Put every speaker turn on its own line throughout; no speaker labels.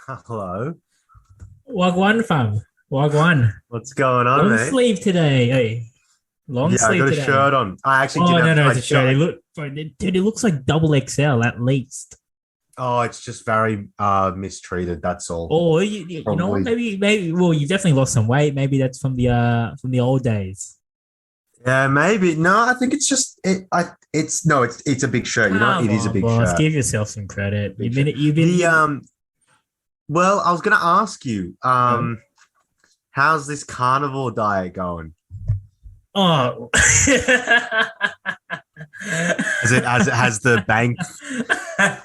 Hello.
Wagwan fam. Wagwan.
What's going on,
Long
mate?
sleeve today. Hey, long
Yeah, I
sleeve
got a
today.
shirt on. I actually
Oh
didn't
no,
have.
no, it's a shirt. It look, bro, dude, it looks like double XL at least.
Oh, it's just very mistreated. That's all.
Oh, you know what?
Probably.
Maybe. Well, you've definitely lost some weight. Maybe that's from the old days.
Yeah, maybe. No, I think it's just it. It's no. It's a big shirt. You know what?
Come
It is a
on,
big
boss.
shirt.
Give yourself some
It's a
credit.
big shirt. The
You've been.
Well, I was gonna ask you.
Huh?
How's this carnivore diet going?
Oh.
As it has the bank,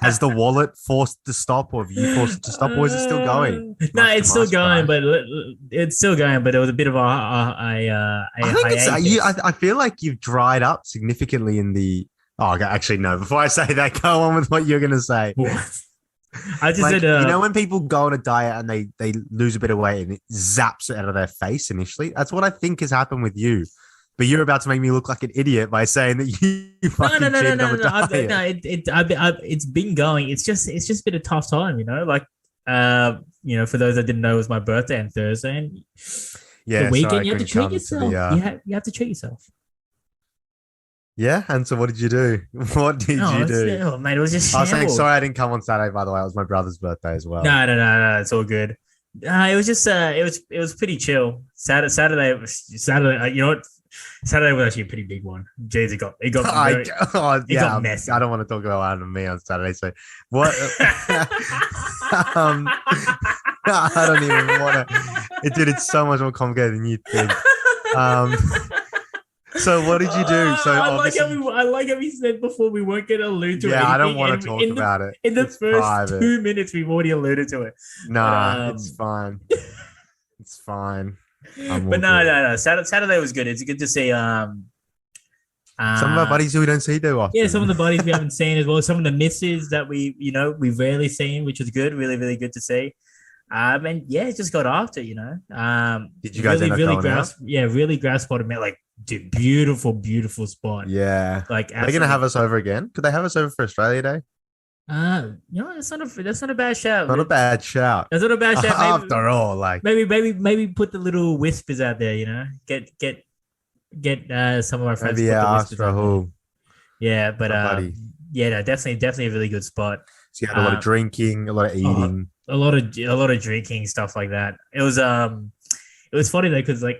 has the wallet forced to stop, or have you forced it to stop, or is it still going?
No,
Much to
it's
my
still going,
surprise.
but it's still going. But it was a bit of
I
a
think it's you.
hiatus.
I feel like you've dried up significantly in the. Oh, okay, actually, no. Before I say that, go on with what you're gonna say.
What? I just said,
Like when people go on a diet and they lose a bit of weight and it zaps it out of their face initially. That's what I think has happened with you. But you're about to make me look like an idiot by saying that you
no, no,
fucking
no, no,
cheated on
no,
the
no.
diet.
It's been going. It's just been a tough time, you know. Like, for those that didn't know, it was my birthday on Thursday, and the
Yeah, sorry, I
weekend you have to
couldn't
treat
come to the.
yourself. You have to treat yourself.
Yeah, and so what did you do? What did
No,
you do?
mate, it was just
I was saying
shambles.
sorry I didn't come on Saturday. By the way, it was my brother's birthday as well.
No, no, no, no. It's all good. It was just it was pretty chill. Saturday. You know what? Saturday was actually a pretty big one. Jeez,
I, oh,
it got
yeah, I
messy.
don't want to talk about what happened to me on Saturday. So, what? um, I don't even want to. Dude, it's so much more complicated than you think. Um, so, what did you do? So, obviously,
I like how we said before we weren't going to allude to
yeah, I don't
anything,
want
and
to talk about it.
in the
It's
first
private.
2 minutes we've already alluded to it. But
Nah, it's fine. It's fine. I'm
but
all good.
no. Saturday was good. It's good to see
Some of our
uh
buddies who we don't see too
yeah, some of
often.
the bodies we haven't seen as well. Some of the misses that we've rarely seen, which was good, really, really good to see. And yeah, it just got after,
Did you guys end up
really
going out?
grasp, yeah, really grasp what it meant. Like, dude, beautiful, beautiful spot.
Yeah.
Like,
Are they going to have
absolutely.
us over again? Could they have us over for Australia Day?
That's not a bad shout.
Not a bad shout.
That's not a bad shout.
After all, like
Maybe put the little whispers out there. Get some of our friends to
maybe
put the
ask
whispers out there.
Rahul,
Yeah, but
my buddy.
yeah, no, definitely a really good spot.
So you had a lot of
Um,
drinking, a lot of
oh,
eating.
a lot of drinking stuff like that. It was funny though because I'm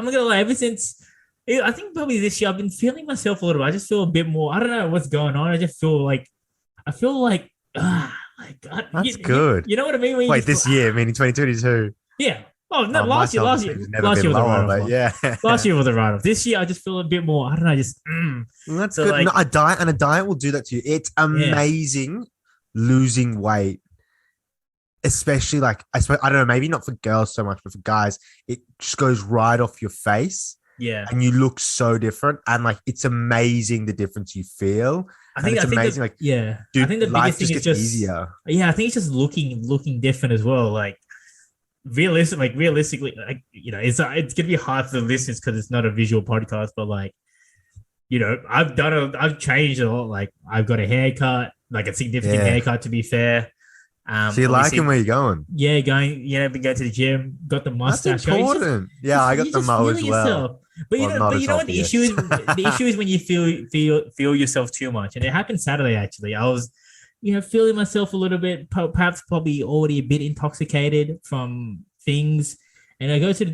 not gonna lie. Ever since I think probably this year, I've been feeling myself a little. I just feel a bit more. I don't know what's going on. I feel like
That's good.
you know what I mean when you
Wait,
just feel
this year, I mean in 2022.
yeah. Oh no,
My self-esteem has never
last
been
year was a
lower,
write
but
off.
yeah.
Last year was a write off. This year I just feel a bit more. I don't know.
That's
So
good. No,
like
a diet will do that to you. It's
yeah.
amazing losing weight, especially like I don't know, maybe not for girls so much, but for guys, it just goes right off your face
Yeah.
and you look so different. And like it's amazing the difference you feel. And it's
I think
amazing, like,
I
dude,
think the biggest
life
thing
just
is
gets
just
easier.
yeah, I think it's just looking different as well. Like realistically, like it's gonna be hard for the listeners because it's not a visual podcast, but like I've changed a lot. Like I've got a haircut, like a significant
Yeah.
haircut to be fair.
So you're liking
Obviously,
where you're going.
yeah, been going to the gym, got the
That's
mustache going.
important. Yeah, I got
You're
the
just
mo
feeling
as well.
yourself.
Well, not
But
as
you know what the issue
obvious.
is? The issue is when you feel yourself too much, and it happened Saturday. Actually, I was, feeling myself a little bit, perhaps probably already a bit intoxicated from things. And I go into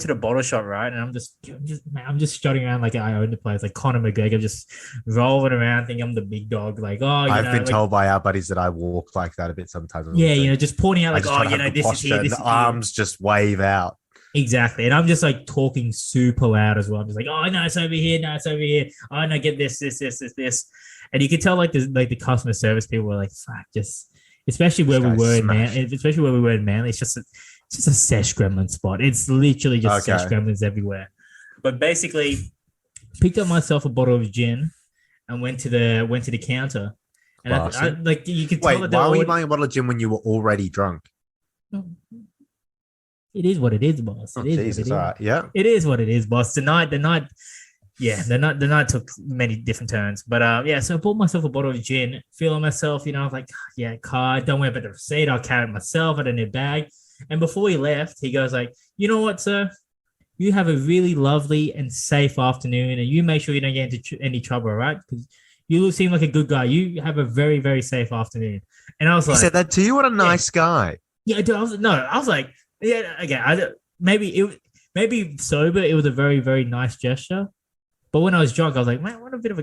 the bottle shop, right? And I'm just strutting around like I own the place, like Conor McGregor, just rolling around, thinking I'm the big dog. Like, oh,
I've been
like
told by our buddies that I walk like that a bit sometimes when I'm
yeah,
drinking.
just pointing out
I
like,
just
oh,
try to have the
this is
posture
here,
and
this
the
is here.
arms just wave out.
Exactly. And I'm just like talking super loud as well. I'm just like, oh no, it's over here. No, it's over here. Oh no, get this. And you could tell like the customer service people were like, fuck, just
This guy's smashing.
especially where we were in Manly, it's just a sesh gremlin spot. It's literally just sesh
Okay.
gremlins everywhere. But basically, picked up myself a bottle of gin and went to the counter. And I
Classy.
like you could tell
Wait,
that they
why
were
were you
already,
buying a bottle of gin when you were already drunk?
it is what it is, boss.
Oh,
It is what it
Jesus. All
is.
right. Yeah.
It is what it is, boss. Tonight, the night Yeah, the night took many different turns. But yeah, so I bought myself a bottle of gin, feeling myself, I was like, yeah, card, don't worry about the receipt, I'll carry it myself, I don't need a bag. And before he left, he goes like, you know what, sir? You have a really lovely and safe afternoon, and you make sure you don't get into any trouble, all right? Because you seem like a good guy. You have a very, very safe afternoon. And I was
He
like,
said that to you? What a nice guy.
yeah, dude, I was like, yeah, okay, maybe sober, it was a very, very nice gesture. But when I was drunk, I was like, man, what a bit of a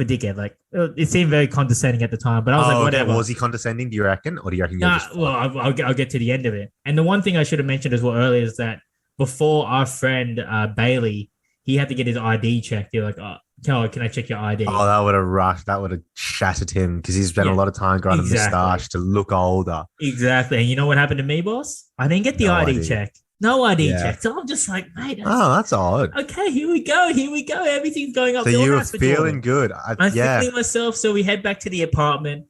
dickhead. Like, it seemed very condescending at the time. But I was like, whatever.
Was he condescending? Do you reckon, or do you reckon?
Well, I'll get to the end of it. And the one thing I should have mentioned as well earlier is that before our friend Bailey, he had to get his ID checked. He was like, oh, can I check your ID?
Oh, that would have rushed. That would have shattered him because he's spent a lot of time growing a moustache to look older.
Exactly. And you know what happened to me, boss? I didn't get the ID check. No ID check. So I'm just like, mate.
That's odd.
Okay, here we go. Everything's going up.
So you were feeling good.
I'm feeling myself. So we head back to the apartment.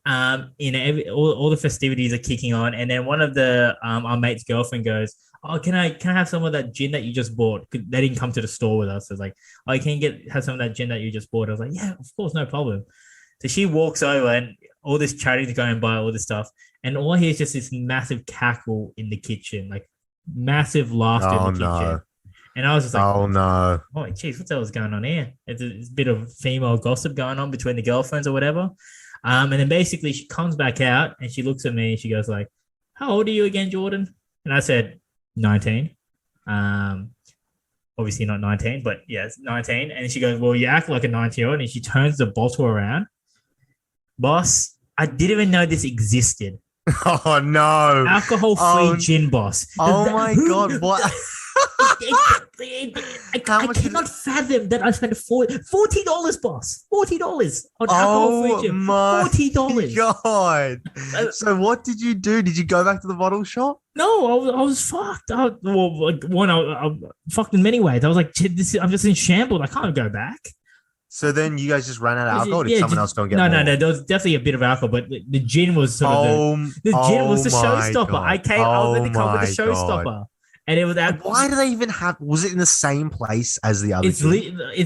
All the festivities are kicking on, and then one of the our mate's girlfriend goes, "Oh, can I have some of that gin that you just bought?" They didn't come to the store with us. So it's like, "Oh, can you have some of that gin that you just bought?" I was like, "Yeah, of course, no problem." So she walks over, and all this chatting's going by, all this stuff, and all I hear is just this massive cackle in the kitchen, like massive laughter in the kitchen. And I was just like,
"Oh no!
Oh, geez, what the hell is going on here?" It's a bit of female gossip going on between the girlfriends or whatever. And then basically she comes back out and she looks at me and she goes like, "How old are you again, Jordan?" And I said, 19. Obviously not 19, but yeah, it's 19. And she goes, "Well, you act like a 19-year-old." And she turns the bottle around. Boss, I didn't even know this existed.
Oh no!
Alcohol-free gin, boss.
Oh my God! What?
I cannot fathom that I spent $40, boss. $40 on alcohol-free gin. $40.
God! So what did you do? Did you go back to the bottle shop?
No, I was fucked. I fucked in many ways. I was like, I'm just in shambles. I can't go back.
So then you guys just ran out of alcohol? Or did someone else go and get more?
No. There was definitely a bit of alcohol, but the gin was sort of the gin was the showstopper. I was meant to come with the showstopper. And it was that.
Why do they even have? Was it in the same place as the other?
It's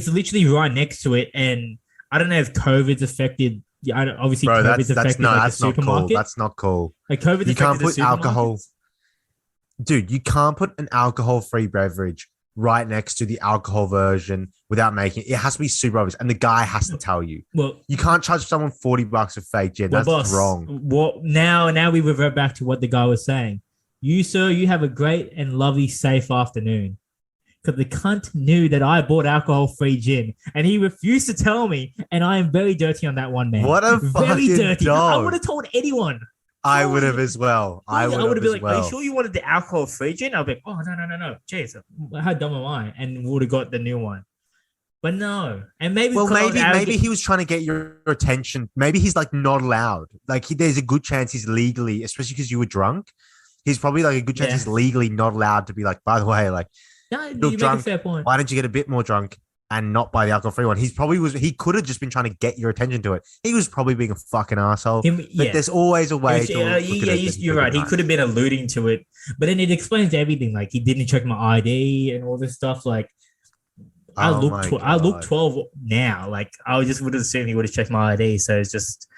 literally right next to it, and I don't know if COVID's affected. Obviously, COVID's affected the supermarket.
Cool. That's not cool.
Like COVID's
you can't put
alcohol.
Dude, you can't put an alcohol-free beverage right next to the alcohol version without making it. It has to be super obvious, and the guy has to tell you. Well, you can't charge someone $40 for fake gin. That's boss, wrong.
Well, now we revert back to what the guy was saying. You, sir, you have a great and lovely, safe afternoon. Because the cunt knew that I bought alcohol-free gin, and he refused to tell me, and I am very dirty on that one, man.
What a
very
fucking
dirty.
dog.
I would have told anyone.
I would have as well. I would have been like,
"Are you sure you wanted the alcohol-free gin?" I'll be like, "Oh, no. Jeez, how dumb am I?" And would have got the new one. But no. And maybe
he was trying to get your attention. Maybe he's like not allowed. Like there's a good chance he's legally, especially because you were drunk. He's probably like a good chance he's legally not allowed to be like, by the way, like,
no, you make a fair point.
Why don't you get a bit more drunk and not buy the alcohol-free one? He could have just been trying to get your attention to it. He was probably being a fucking asshole. But there's always a way
you're right. He could have been alluding to it, but then it explains everything. Like he didn't check my ID and all this stuff. Like I look 12 now. Like I just would have assumed he would have checked my ID. So it's just,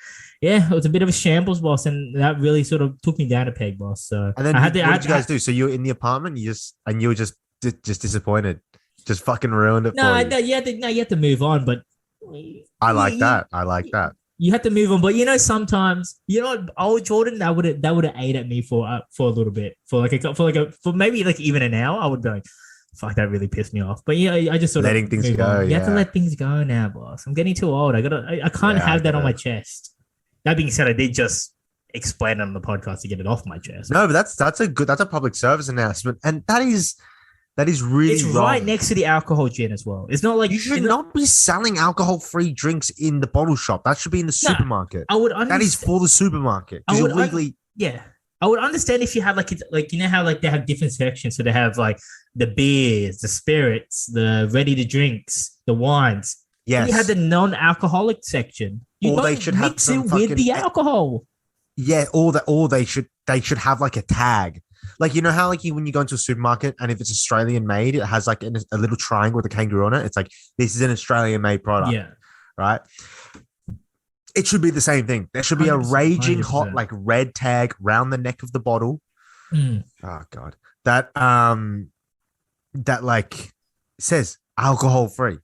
yeah, it was a bit of a shambles, boss, and that really sort of took me down a peg, boss. So
and then what did you guys do? So you were in the apartment, you were just disappointed, just fucking ruined it.
You had to move on, but
I like that.
You had to move on, but sometimes old Jordan that would have ate at me for a little bit, for maybe like even an hour. I would be like, fuck, that really pissed me off. But I just sort
letting
of
things go.
You have to let things go now, boss. I'm getting too old. I can't have that on my chest. That being said, I did just explain it on the podcast to get it off my chest.
No, but that's a public service announcement, and that is really
it's
wrong.
Right next to the alcohol gin as well. It's not like
you should not be selling alcohol-free drinks in the bottle shop. That should be in the supermarket.
I would
that is for the supermarket. I
would understand if you had like you know how like they have different sections. So they have like the beers, the spirits, the ready to drinks, the wines.
Yes.
You had the non-alcoholic section.
They should have
mix it with the alcohol.
Yeah, or they should have like a tag Like, you know how like when you go into a supermarket and if it's Australian made, it has like a little triangle with a kangaroo on it. It's like, this is an Australian made product.
Yeah.
Right. It should be the same thing. There should be a raging 100%. Hot like red tag round the neck of the bottle. Oh God. That like says alcohol free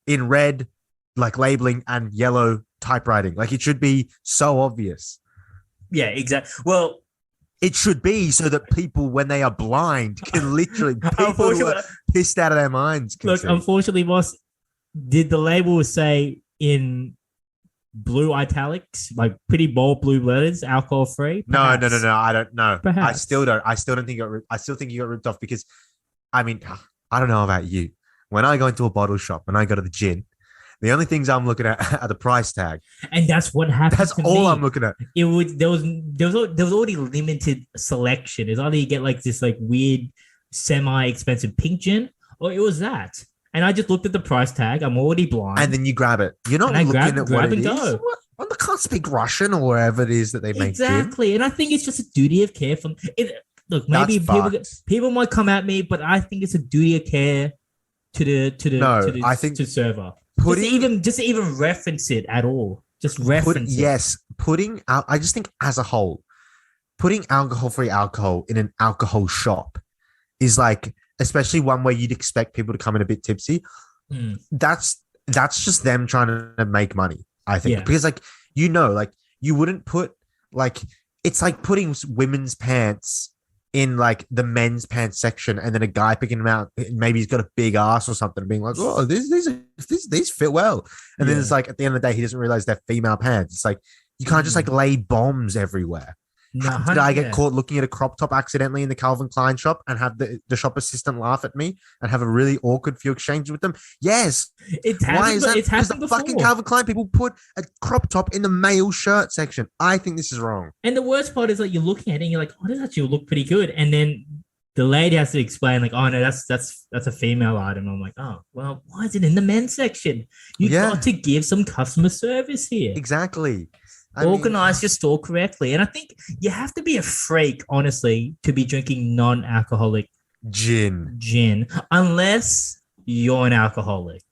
in red, like labeling, and yellow typewriting. Like, it should be so obvious.
Yeah, exactly. Well,
it should be so that people, when they are blind, can literally, people who are pissed out of their minds.
Look, unfortunately, boss, did the label say in blue italics, like pretty bold blue letters, alcohol free?
No. I don't know.
Perhaps.
I still don't think I still think you got ripped off, because, I mean, I don't know about you. When I go into a bottle shop and I go to the gin, the only things I'm looking at are the price tag,
and that's what happened.
That's all I'm looking at.
There was already limited selection. It's either you get like this like weird semi-expensive pink gin, or it was that. And I just looked at the price tag. I'm already blind,
and then you grab it. You're not looking at what it is. I can't speak Russian or wherever it is that they make
exactly.
Gin.
And I think it's just a duty of care from it. Look, maybe people might come at me, but I think it's a duty of care to the server. Just even reference it at all. Just reference it.
Yes, I just think as a whole, putting alcohol-free alcohol in an alcohol shop is like, especially one where you'd expect people to come in a bit tipsy. That's just them trying to make money, I think. Yeah. Because like, like you wouldn't put like, it's like putting women's pants in like the men's pants section, and then a guy picking them out, maybe he's got a big ass or something, being like, oh, these fit well. And then it's like, at the end of the day, he doesn't realize they're female pants. It's like, you can't just like lay bombs everywhere. No, did I get caught looking at a crop top accidentally in the Calvin Klein shop and have the shop assistant laugh at me and have a really awkward few exchanges with them? Yes. Why is that? Because the fucking Calvin Klein people put a crop top in the male shirt section. I think this is wrong.
And the worst part is like, you're looking at it and you're like, oh, this actually look pretty good. And then the lady has to explain like, oh no, that's a female item. I'm like, oh, well, why is it in the men's section? You got to give some customer service here.
Exactly.
Organize your store correctly. And I think you have to be a freak, honestly, to be drinking non-alcoholic gin, unless you're an alcoholic.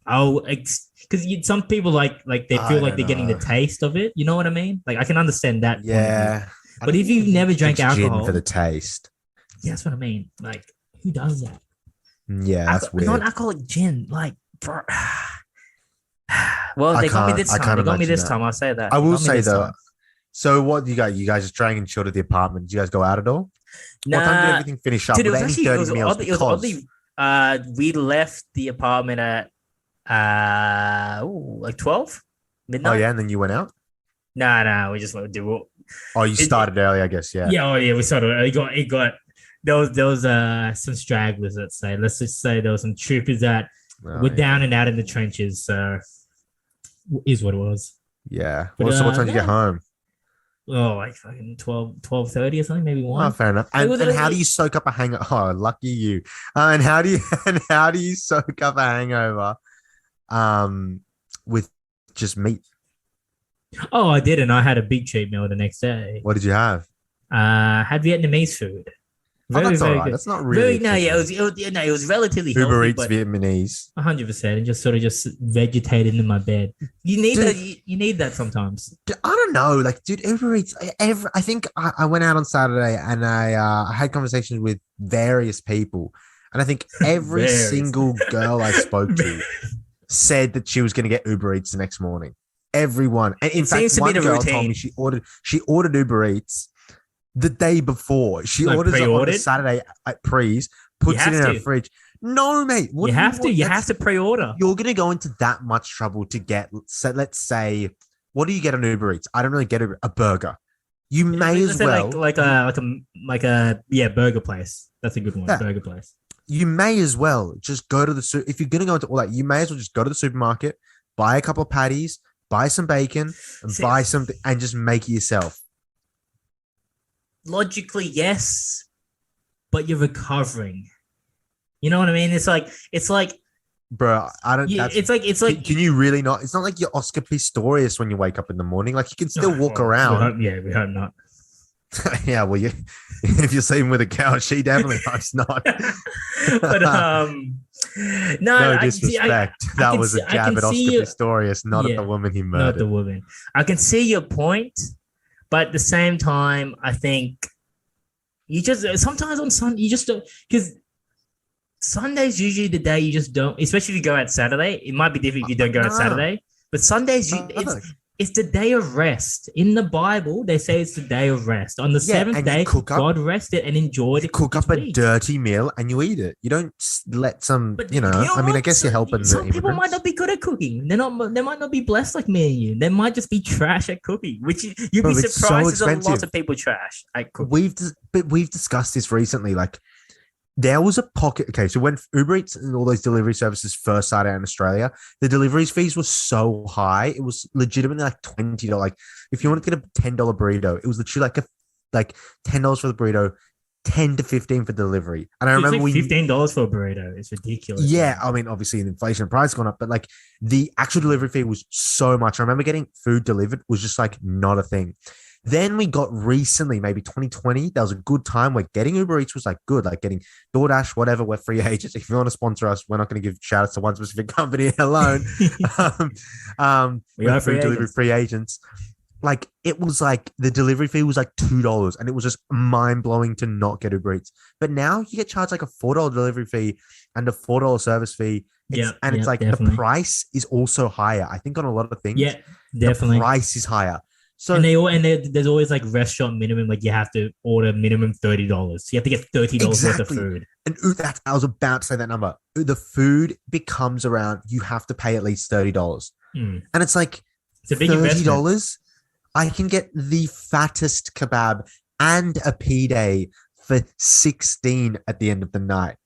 Because some people like they feel like they're getting the taste of it. You know what I mean? Like, I can understand that.
Yeah.
But if you've never drank alcohol,
gin for the taste.
Yeah, that's what I mean. Like, who does that?
Yeah, that's weird.
Non-alcoholic gin, like, bro. Well, they got me this time. They got me this time. I'll say that.
I will say though. So what you got? You guys just drank and chilled at the apartment. Did you guys go out at all?
Nah,
what time did everything finish up?
Dude, it was oddly, we left the apartment at like 12 midnight.
Oh yeah, and then you went out.
Nah, we just went to do.
Oh, you started early, I guess. Yeah.
Yeah. Oh yeah, we started. It got. There was some stragglers. Let's just say there was some troopers that were down and out in the trenches. So is what it was.
Yeah. Well, so what time did you get home?
Oh, like fucking 12:30 or something, maybe 1.
Oh, fair enough. And how do you soak up a hangover? Oh, lucky you. And how do you soak up a hangover with just meat?
Oh, I did, and I had a big cheat meal the next day.
What did you have?
Had Vietnamese food.
That's all right. Good. That's not really.
It was relatively healthy.
Uber Eats Vietnamese.
100%, and just sort of vegetated in my bed. You need that. You need that sometimes.
I don't know, like, dude, Uber Eats. I think I went out on Saturday and I had conversations with various people, and I think every single girl I spoke to said that she was going to get Uber Eats the next morning. Everyone, and in fact, one girl told me she ordered Uber Eats the day before. She orders it on a Saturday at Pre's, puts it in her fridge. No, mate.
You have to pre-order.
You're going to go into that much trouble to get, so let's say, what do you get on Uber Eats? I don't really get a burger. You may as well.
Like a burger place. That's a good one. Yeah. Burger place.
You may as well just go to the, if you're going to go into all that, you may as well just go to the supermarket, buy a couple of patties, buy some bacon, and buy something, and just make it yourself.
Logically, yes, but you're recovering. You know what I mean? It's like,
bro. I don't.
Yeah, it's like.
Can you really not? It's not like you're Oscar Pistorius when you wake up in the morning. Like, you can still walk around.
We hope not.
Yeah, well, if you're sleeping with a cow, she definitely hopes not.
But
no disrespect. That was a jab at Oscar Pistorius, not at the woman he murdered.
Not the woman. I can see your point, but at the same time, I think you just sometimes on Sunday you just don't, because Sunday's usually the day you just don't, especially if you go out Saturday. It might be different if you don't go out Saturday, but Sundays it's the day of rest. In the Bible, they say it's the day of rest. On the seventh day, God rested and enjoyed it.
Cook up a dirty meal and you eat it. You don't let some, I mean, I guess you're helping.
Some people might not be good at cooking. They might not be blessed like me and you. They might just be trash at cooking, which you'd be surprised there's a lot of people trash at cooking.
We've discussed this recently. Like, there was a pocket. Okay, so when Uber Eats and all those delivery services first started out in Australia, the deliveries fees were so high. It was legitimately like $20. Like, if you wanted to get a $10 burrito, it was literally like $10 for the burrito, 10 to 15 for delivery. And I remember
like $15 for a burrito. It's ridiculous.
Yeah, I mean, obviously, the inflation and price gone up, but like the actual delivery fee was so much. I remember getting food delivered was just like not a thing. Then we got recently, maybe 2020, that was a good time where getting Uber Eats was like good, like getting DoorDash, whatever, we're free agents. If you want to sponsor us, we're not going to give shout outs to one specific company alone. We are food delivery free agents. Like, it was like the delivery fee was like $2 and it was just mind blowing to not get Uber Eats. But now you get charged like a $4 delivery fee and a $4 service fee. It's like definitely. The price is also higher. I think on a lot of things, definitely. The price is higher. So
there's always like restaurant minimum, like you have to order minimum $30. You have to get $30 worth of food.
And I was about to say that number. The food becomes around, you have to pay at least $30. And it's like
it's a big $30.
I can get the fattest kebab and a P-Day for 16 at the end of the night.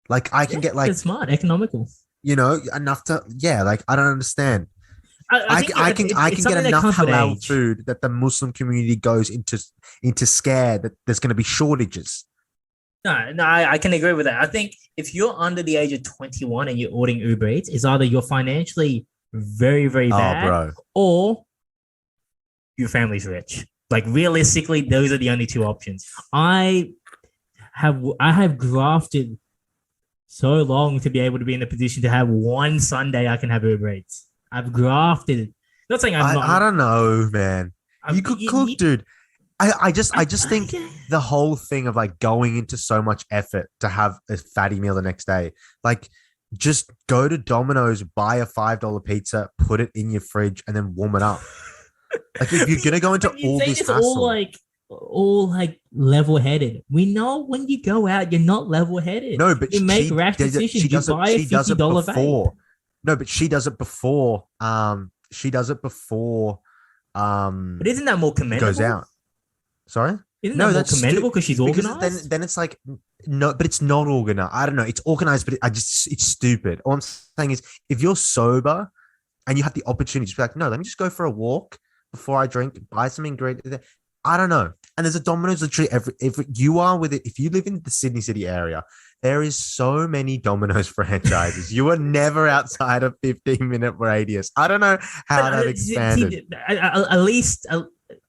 Like, I can get like
it's smart, economical.
Enough to like, I don't understand. I can get enough halal food that the Muslim community goes into scared that there's going to be shortages.
No, I can agree with that. I think if you're under the age of 21 and you're ordering Uber Eats, it's either you're financially very, very bad, or your family's rich. Like, realistically, those are the only two options. I have grafted so long to be able to be in the position to have one Sunday I can have Uber Eats. I've grafted it. Not saying I'm not.
I don't know, man. You could cook, dude. I just think the whole thing of like going into so much effort to have a fatty meal the next day, like, just go to Domino's, buy a $5 pizza, put it in your fridge, and then warm it up. Like, if you're gonna go into all this hassle,
all level-headed. We know when you go out, you're not level-headed.
No, but
you make rash decisions. You buy a $50 vape.
No, but she does it before. But
isn't that more commendable?
Goes out. Sorry?
Isn't that more commendable because she's organized?
Then it's like, no, but it's not organized. I don't know. It's organized, but it's stupid. All I'm saying is, if you're sober and you have the opportunity to be like, no, let me just go for a walk before I drink, buy some ingredients. I don't know. And there's a Domino's literally if you are with it, if you live in the Sydney City area, there is so many Domino's franchises. You are never outside a 15-minute radius. I don't know how that expanded.
At least,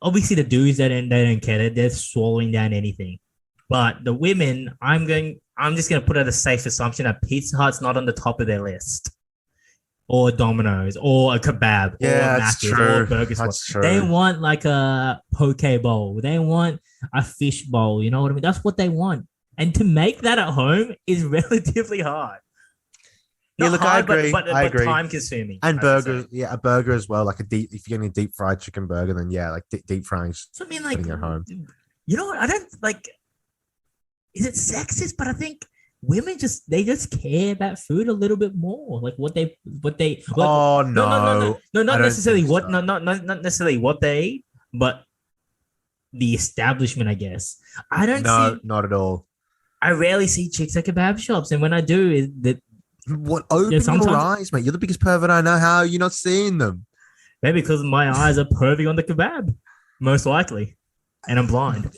obviously, the dudes they don't get it. They're swallowing down anything. But the women, I'm just gonna put out a safe assumption that Pizza Hut's not on the top of their list, or Domino's, or a kebab, or Macca's, or a burger spot. They want like a poke bowl. They want a fish bowl. You know what I mean? That's what they want. And to make that at home is relatively hard.
I agree.
But time consuming.
And burgers, a burger as well. Like if you're getting a deep fried chicken burger, then like deep frying.
So I mean, like,
at home.
You know what? I don't like. Is it sexist? But I think women just care about food a little bit more. Like what they.
Oh no!
No, not necessarily what. So. Not necessarily what they eat, but the establishment, I guess.
Not at all.
I rarely see chicks at kebab shops, and when I do, is that
what open your eyes, mate? You're the biggest pervert I know. How are you not seeing them?
Maybe because my eyes are pervy on the kebab, most likely, and I'm blind.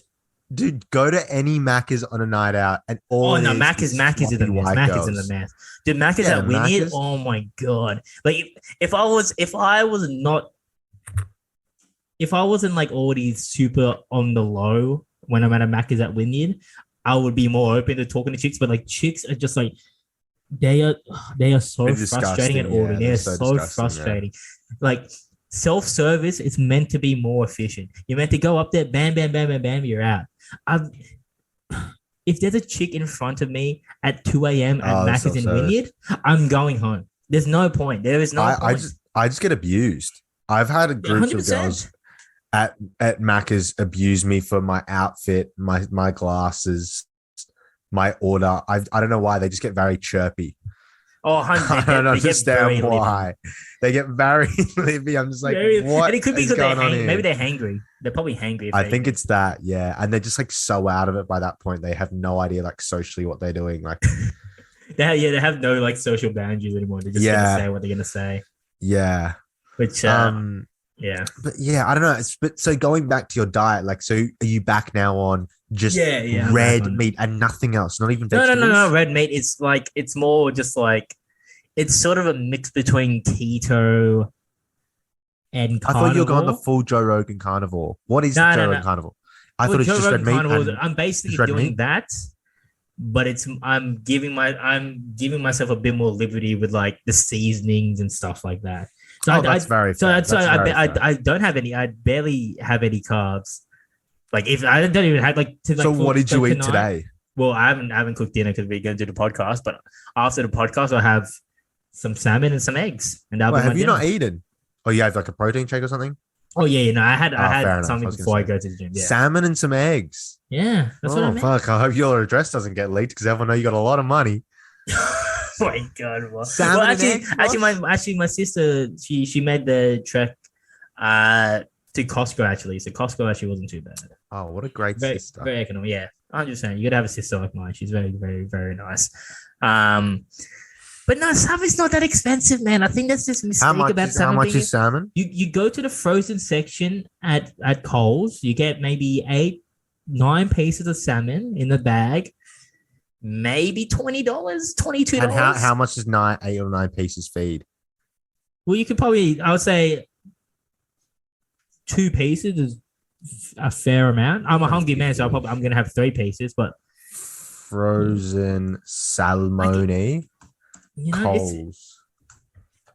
Dude, go to any Macca's on a night out, and
Macca's in the mess. Macca's in the mess. Dude, Macca's at Wynyard. Oh my god! Like if I was not if I wasn't like already super on the low when I'm at a Macca's at Wynyard, I would be more open to talking to chicks. But like chicks are just like they are so frustrating at ordering. They're so frustrating. Yeah. Like self-service is meant to be more efficient. You're meant to go up there, bam, bam, bam, bam, bam, you're out. If there's a chick in front of me at 2 a.m. at Macca's in Wynyard, I'm going home. There's no point. There is no point.
I just get abused. I've had a group of girls at Macca's abuse me for my outfit, my glasses, my order. I don't know why. They just get very chirpy.
Oh, I don't understand
why. They get very lippy. I'm just like, what?
And it could be because maybe they're hangry. They're probably hangry.
I think it's that, yeah. And they're just like so out of it by that point. They have no idea like socially what they're doing. Like,
they have no like social boundaries anymore. They're just gonna say what they're gonna say.
Yeah.
Which yeah.
But yeah, I don't know. But so going back to your diet, like, so are you back now on just red meat and nothing else? Not even vegetables?
No. Red meat is like, it's more just like, it's sort of a mix between keto and carnivore.
I thought you were going the full Joe Rogan carnivore. What is Joe Rogan carnivore? I thought it's just red meat.
I'm basically doing that, but I'm giving myself a bit more liberty with like the seasonings and stuff like that. So
that's very fair.
I don't have any. I barely have any carbs. Like if I don't even have like.
So what did you eat today?
Well, I haven't cooked dinner because we're going to do the podcast. But after the podcast, I'll have some salmon and some eggs. And that'll be my dinner.
Not eaten? Oh, you have like a protein shake or something?
Oh yeah, no, I had something before I go to the gym. Yeah.
Salmon and some eggs.
Yeah, that's what I meant.
Fuck! I hope your address doesn't get leaked because everyone know you got a lot of money.
Oh my god! Actually, my sister she made the trek to Costco actually. So Costco actually wasn't too bad.
Oh, what a great sister!
Very economical. Yeah, I'm just saying you gotta have a sister like mine. She's very, very, very nice. But no, salmon's not that expensive, man. I think that's just a mistake about salmon.
How much is salmon?
You go to the frozen section at Coles. You get maybe 8-9 pieces of salmon in the bag. Maybe $20, $22.
And how much does 8 or 9 pieces feed?
Well, you could probably, I would say 2 pieces is a fair amount. I'm a hungry man, so I'm going to have 3 pieces, but.
Frozen salmoni. Coles.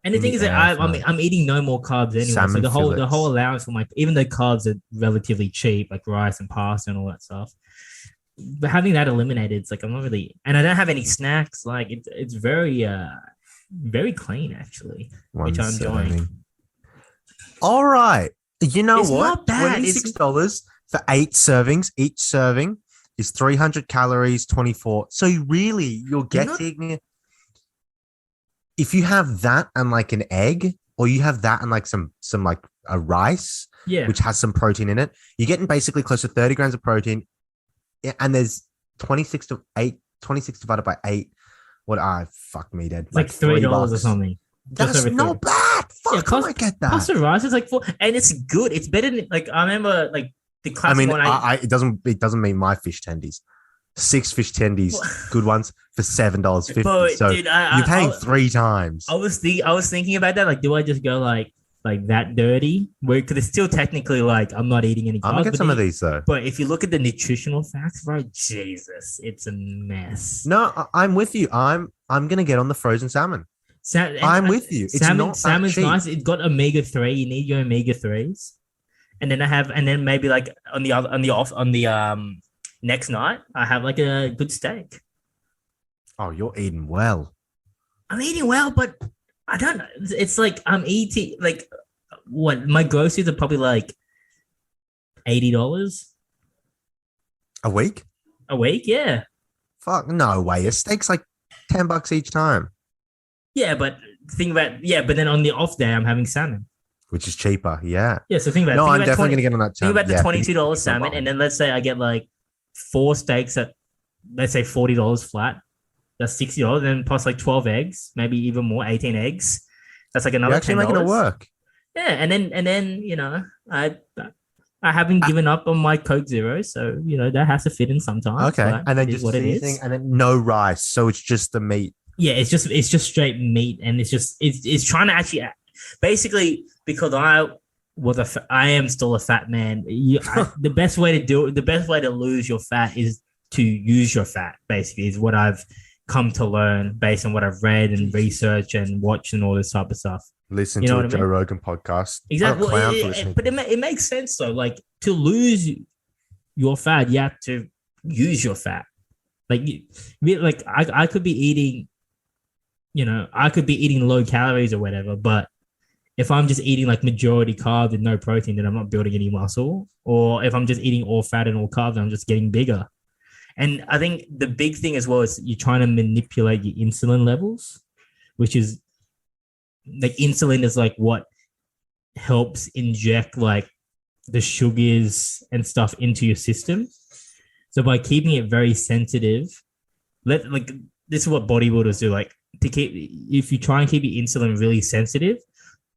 And the thing is that I'm eating no more carbs anyway. Salmon so the whole allowance for even though carbs are relatively cheap, like rice and pasta and all that stuff. But having that eliminated, it's like I'm not really, and I don't have any snacks. Like it's very very clean actually, which I'm enjoying.
All right, you know
it's
what?
Not bad.
$26 for 8 servings. Each serving is 300 calories, 24. So really, you're getting. If you have that and like an egg, or you have that and like some like a rice, which has some protein in it, you're getting basically close to 30 grams of protein. And there's 26 divided by 8. What? Fuck me, dead.
Like $3 or something.
That's not bad. Fuck, I get that.
Pasta rice is like $4, and it's good. It's better than like I remember like the classic one.
It doesn't mean my fish tendies. 6 fish tendies, good ones for $7.50. So dude, you're paying 3 times.
I was thinking about that. Like, do I just go like that dirty? Because it's still technically like I'm not eating any carbs.
I'm gonna get some of these though.
But if you look at the nutritional facts, bro, Jesus, it's a mess.
No, I'm with you. I'm gonna get on the frozen salmon. I'm with you.
Salmon's nice. It's got omega-3. You need your omega-3s. And then maybe like on the next night, I have like a good steak.
Oh, you're eating well.
I'm eating well, but I don't know. It's like I'm eating like what my groceries are probably like $80
a week.
A week, yeah.
Fuck no way. A steak's like $10 each time.
Yeah, but but then on the off day, I'm having salmon,
which is cheaper. Yeah.
Yeah. So think about.
No, I'm definitely gonna get on that.
Think about the $22 salmon, and then let's say I get like 4 steaks at, let's say $40 flat. That's $60, then plus like 12 eggs, maybe even more, 18 eggs. That's like another. You're actually $10.
Making it work.
Yeah, and then you know, I haven't given up on my Coke Zero, so you know that has to fit in sometimes.
Okay, and then just what it is, and then no rice, so it's just the meat.
Yeah, it's just straight meat, and it's trying to actually basically because Well, I am still a fat man. The best way to do it, the best way to lose your fat is to use your fat. Basically, is what I've come to learn based on what I've read and research and watched and all this type of stuff.
Listen
You know
to
what
a
I
Joe
mean?
Rogan podcast.
Exactly.
Clown for listening.
But it makes sense though. Like to lose your fat, you have to use your fat. Like I could be eating, I could be eating low calories or whatever, but if I'm just eating like majority carbs and no protein, then I'm not building any muscle. Or if I'm just eating all fat and all carbs, I'm just getting bigger. And I think the big thing as well is you're trying to manipulate your insulin levels, which is like insulin is like what helps inject like the sugars and stuff into your system. So by keeping it very sensitive, this is what bodybuilders do. Like if you try and keep your insulin really sensitive,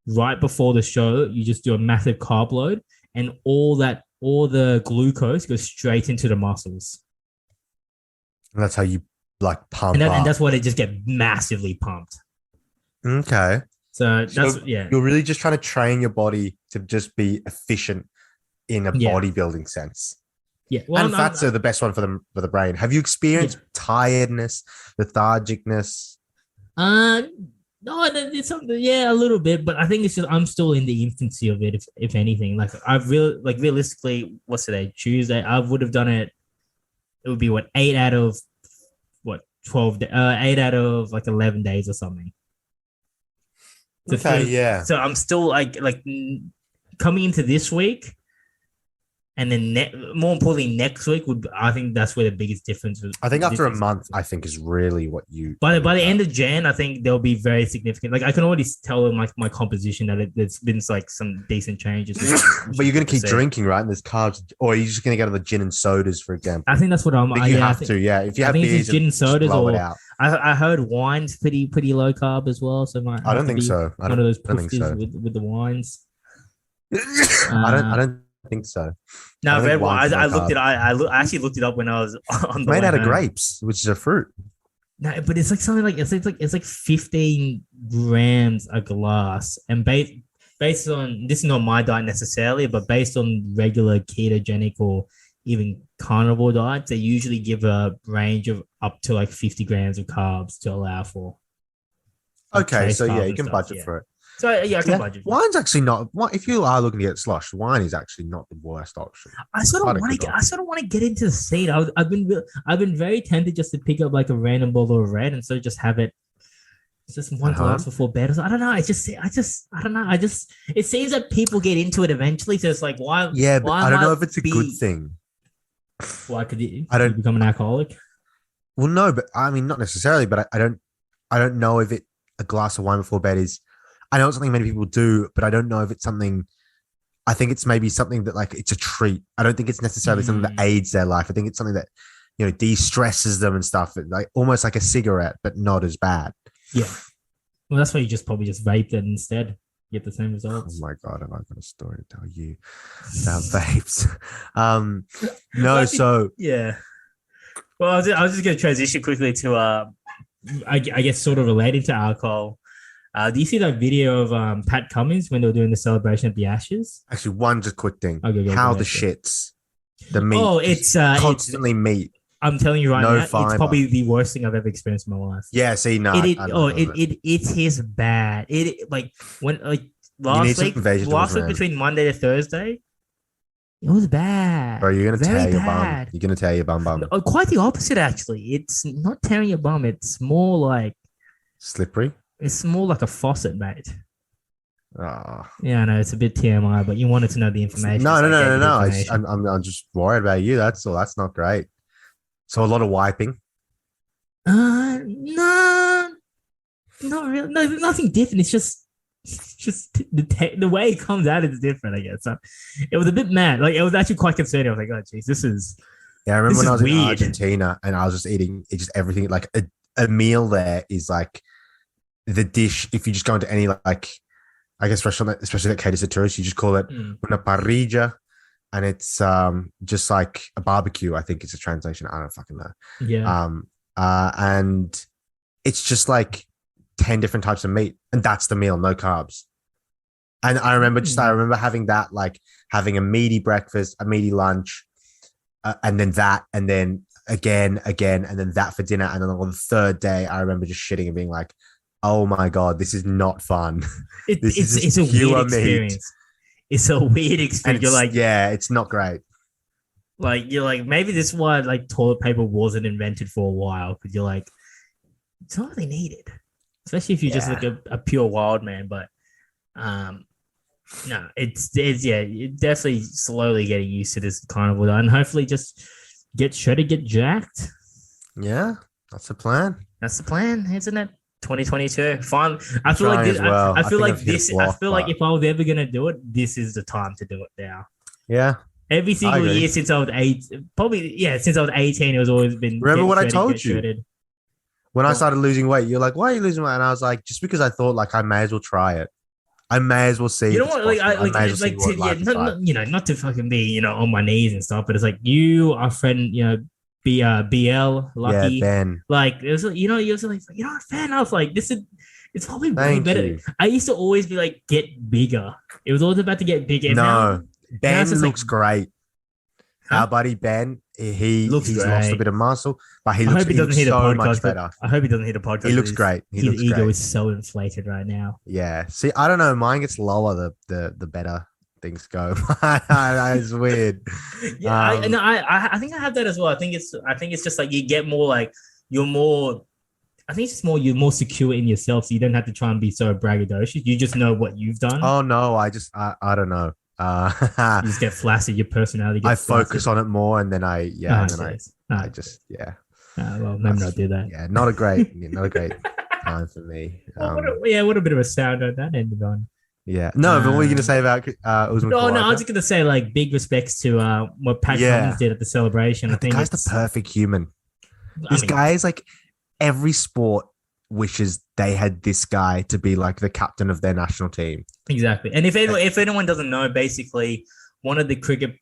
right before the show, you just do a massive carb load, and all the glucose goes straight into the muscles.
And that's how you like pump
and that's why they just get massively pumped.
Okay.
So
you're really just trying to train your body to just be efficient in a bodybuilding sense.
Yeah.
Well, fats are the best one for the brain. Have you experienced tiredness, lethargicness?
No, it's something, a little bit, but I think it's just I'm still in the infancy of it. If anything, like I've realistically, what's today? Tuesday. I would have done it. It would be 8 out of 12, 8 out of like 11 days or something.
Okay,
So I'm still like coming into this week. And then more importantly, next week I think that's where the biggest difference is.
I think after a month, I think is really what you.
By the end of Jan, I think there'll be very significant. Like I can already tell in my composition that there's been like some decent changes.
But you're gonna keep drinking, right? And there's carbs, or are you just gonna go to the gin and sodas, for example?
I think that's what I'm.
You have to. If you have beers,
gin and sodas,
blow it out.
I heard wine's pretty low carb as well. So
I don't think so.
One of those with the wines.
I don't think so.
No, red wine. I looked it. I actually looked it up when I was on the
made out of grapes, which is a fruit.
No, but it's like something like it's like 15 grams a glass, and based on this is not my diet necessarily, but based on regular ketogenic or even carnivore diets, they usually give a range of up to like 50 grams of carbs to allow for.
Okay, so you can budget for it.
So I can budget.
Wine's actually not. If you are looking to get slosh, wine is actually not the worst option.
I sort of want to get into the scene. I've been very tempted just to pick up like a random bottle of red and so just have it. It's just one glass before bed. I don't know. I don't know. It seems that people get into it eventually. So it's like why?
Yeah, but I don't know if it's a good thing.
Why could you become an alcoholic?
Well, no, but I mean not necessarily. But I don't know if a glass of wine before bed is. I know it's something many people do, but I don't know if it's something. I think it's maybe something that like it's a treat. I don't think it's necessarily something that aids their life. I think it's something that de-stresses them and stuff. Like almost like a cigarette, but not as bad.
Yeah. Well, that's why you probably just vape it instead. Get the same results.
Oh my god, have I got a story to tell you about vapes? No,
yeah. Well, I was just going to transition quickly to I guess sort of related to alcohol. Do you see that video of Pat Cummins when they were doing the celebration at the Ashes?
Actually, one just quick thing.
Okay,
how the shits, the meat.
Oh, it's
constantly meat.
I'm telling you right now,
fiber.
It's probably the worst thing I've ever experienced in my life.
Yeah, see, no,
it tastes bad. It like when last week between Monday to Thursday, it was bad.
Bro, you're gonna tear your bum. You're gonna tear your bum.
Quite the opposite, actually. It's not tearing your bum. It's more like
slippery.
It's more like a faucet, mate.
Oh.
Yeah, I know it's a bit TMI, but you wanted to know the information.
No. I'm just worried about you. That's all. That's not great. So a lot of wiping.
No, not really. No, nothing different. It's just the way it comes out is different. I guess. So it was a bit mad. Like it was actually quite concerning. I was like, oh, geez, this is.
Yeah, I remember when I was in Argentina and I was just eating just everything. Like a meal there is like. The dish, if you just go into any like, I guess restaurant, especially that caters to tourists, you just call it una parrilla, and it's just like a barbecue. I think it's a translation. I don't fucking know.
Yeah.
And it's just like 10 different types of meat, and that's the meal, no carbs. And I remember having that, like having a meaty breakfast, a meaty lunch, and then that, and then again, and then that for dinner. And then on the third day, I remember just shitting and being like, oh my God, this is not fun.
It's a weird experience. Meat. It's a weird experience. You're like,
yeah, it's not great.
Like, you're like, maybe this is why like toilet paper wasn't invented for a while, because you're like, it's not really needed, especially if you're just like a pure wild man. But no, it's you're definitely slowly getting used to this carnival, and hopefully just get shredded, get jacked.
Yeah, that's the plan.
That's the plan, isn't it? 2022. Fine. I feel like this. Well. I feel like this. I feel like if I was ever gonna do it, this is the time to do it now.
Yeah.
Every single year since I was 8, since I was 18, it was always been.
Remember what I told you? Shredded. When I started losing weight, you're like, "Why are you losing weight?" And I was like, "Just because I thought like I may as well try it. I may as well see."
You know what? Not to fucking be on my knees and stuff, but it's like you, our friend, BL, Lucky,
Ben.
Like it was, you was like, fan. I was like, this is. It's probably way better. I used to always be like, get bigger. It was always about to get bigger.
No. Ben looks great. Huh? Our buddy Ben, he's lost a bit of muscle, but he looks so much better.
I hope he doesn't hit a podcast.
He looks great.
His ego is so inflated right now.
Yeah. See, I don't know. Mine gets lower the better things go. It's weird.
Yeah, I think I have that as well. I think it's just like you get more like you're more. I think it's just more you're more secure in yourself, so you don't have to try and be so braggadocious. You just know what you've done.
Oh no, I don't know.
You just get flaccid. Your personality gets
focus on it more, and then I just
well, maybe not do that.
Yeah, not a great time for me.
What a bit of a sound on that ended on.
Yeah, no, but what are you gonna say about Usman?
No, I was just gonna say like big respects to what Pat Cummins did at the celebration. I think
the guy's the perfect human. This guy is like every sport wishes they had this guy to be like the captain of their national team.
Exactly. And if anyone doesn't know, basically one of the cricket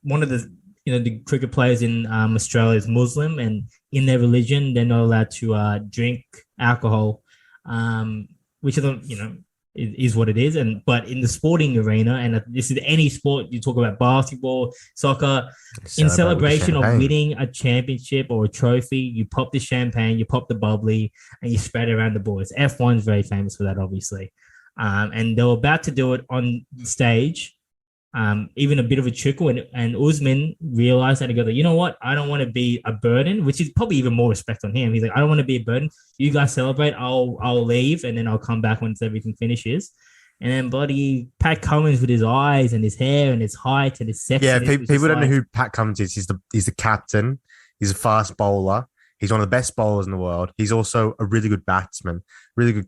players in Australia is Muslim, and in their religion they're not allowed to drink alcohol, which is what it is. But in the sporting arena, and this is any sport, you talk about basketball, soccer, in celebration of winning a championship or a trophy, you pop the champagne, you pop the bubbly, and you spread it around the boys. F1's very famous for that, obviously. And they were about to do it on stage, even a bit of a trickle, and Usman realized that he goes, you know what? I don't want to be a burden, which is probably even more respect on him. He's like, I don't want to be a burden. You guys celebrate. I'll leave, and then I'll come back once everything finishes. And then bloody Pat Cummins with his eyes and his hair and his height and his sexiness.
Yeah, people don't know who Pat Cummins is. He's the captain. He's a fast bowler. He's one of the best bowlers in the world. He's also a really good batsman, really good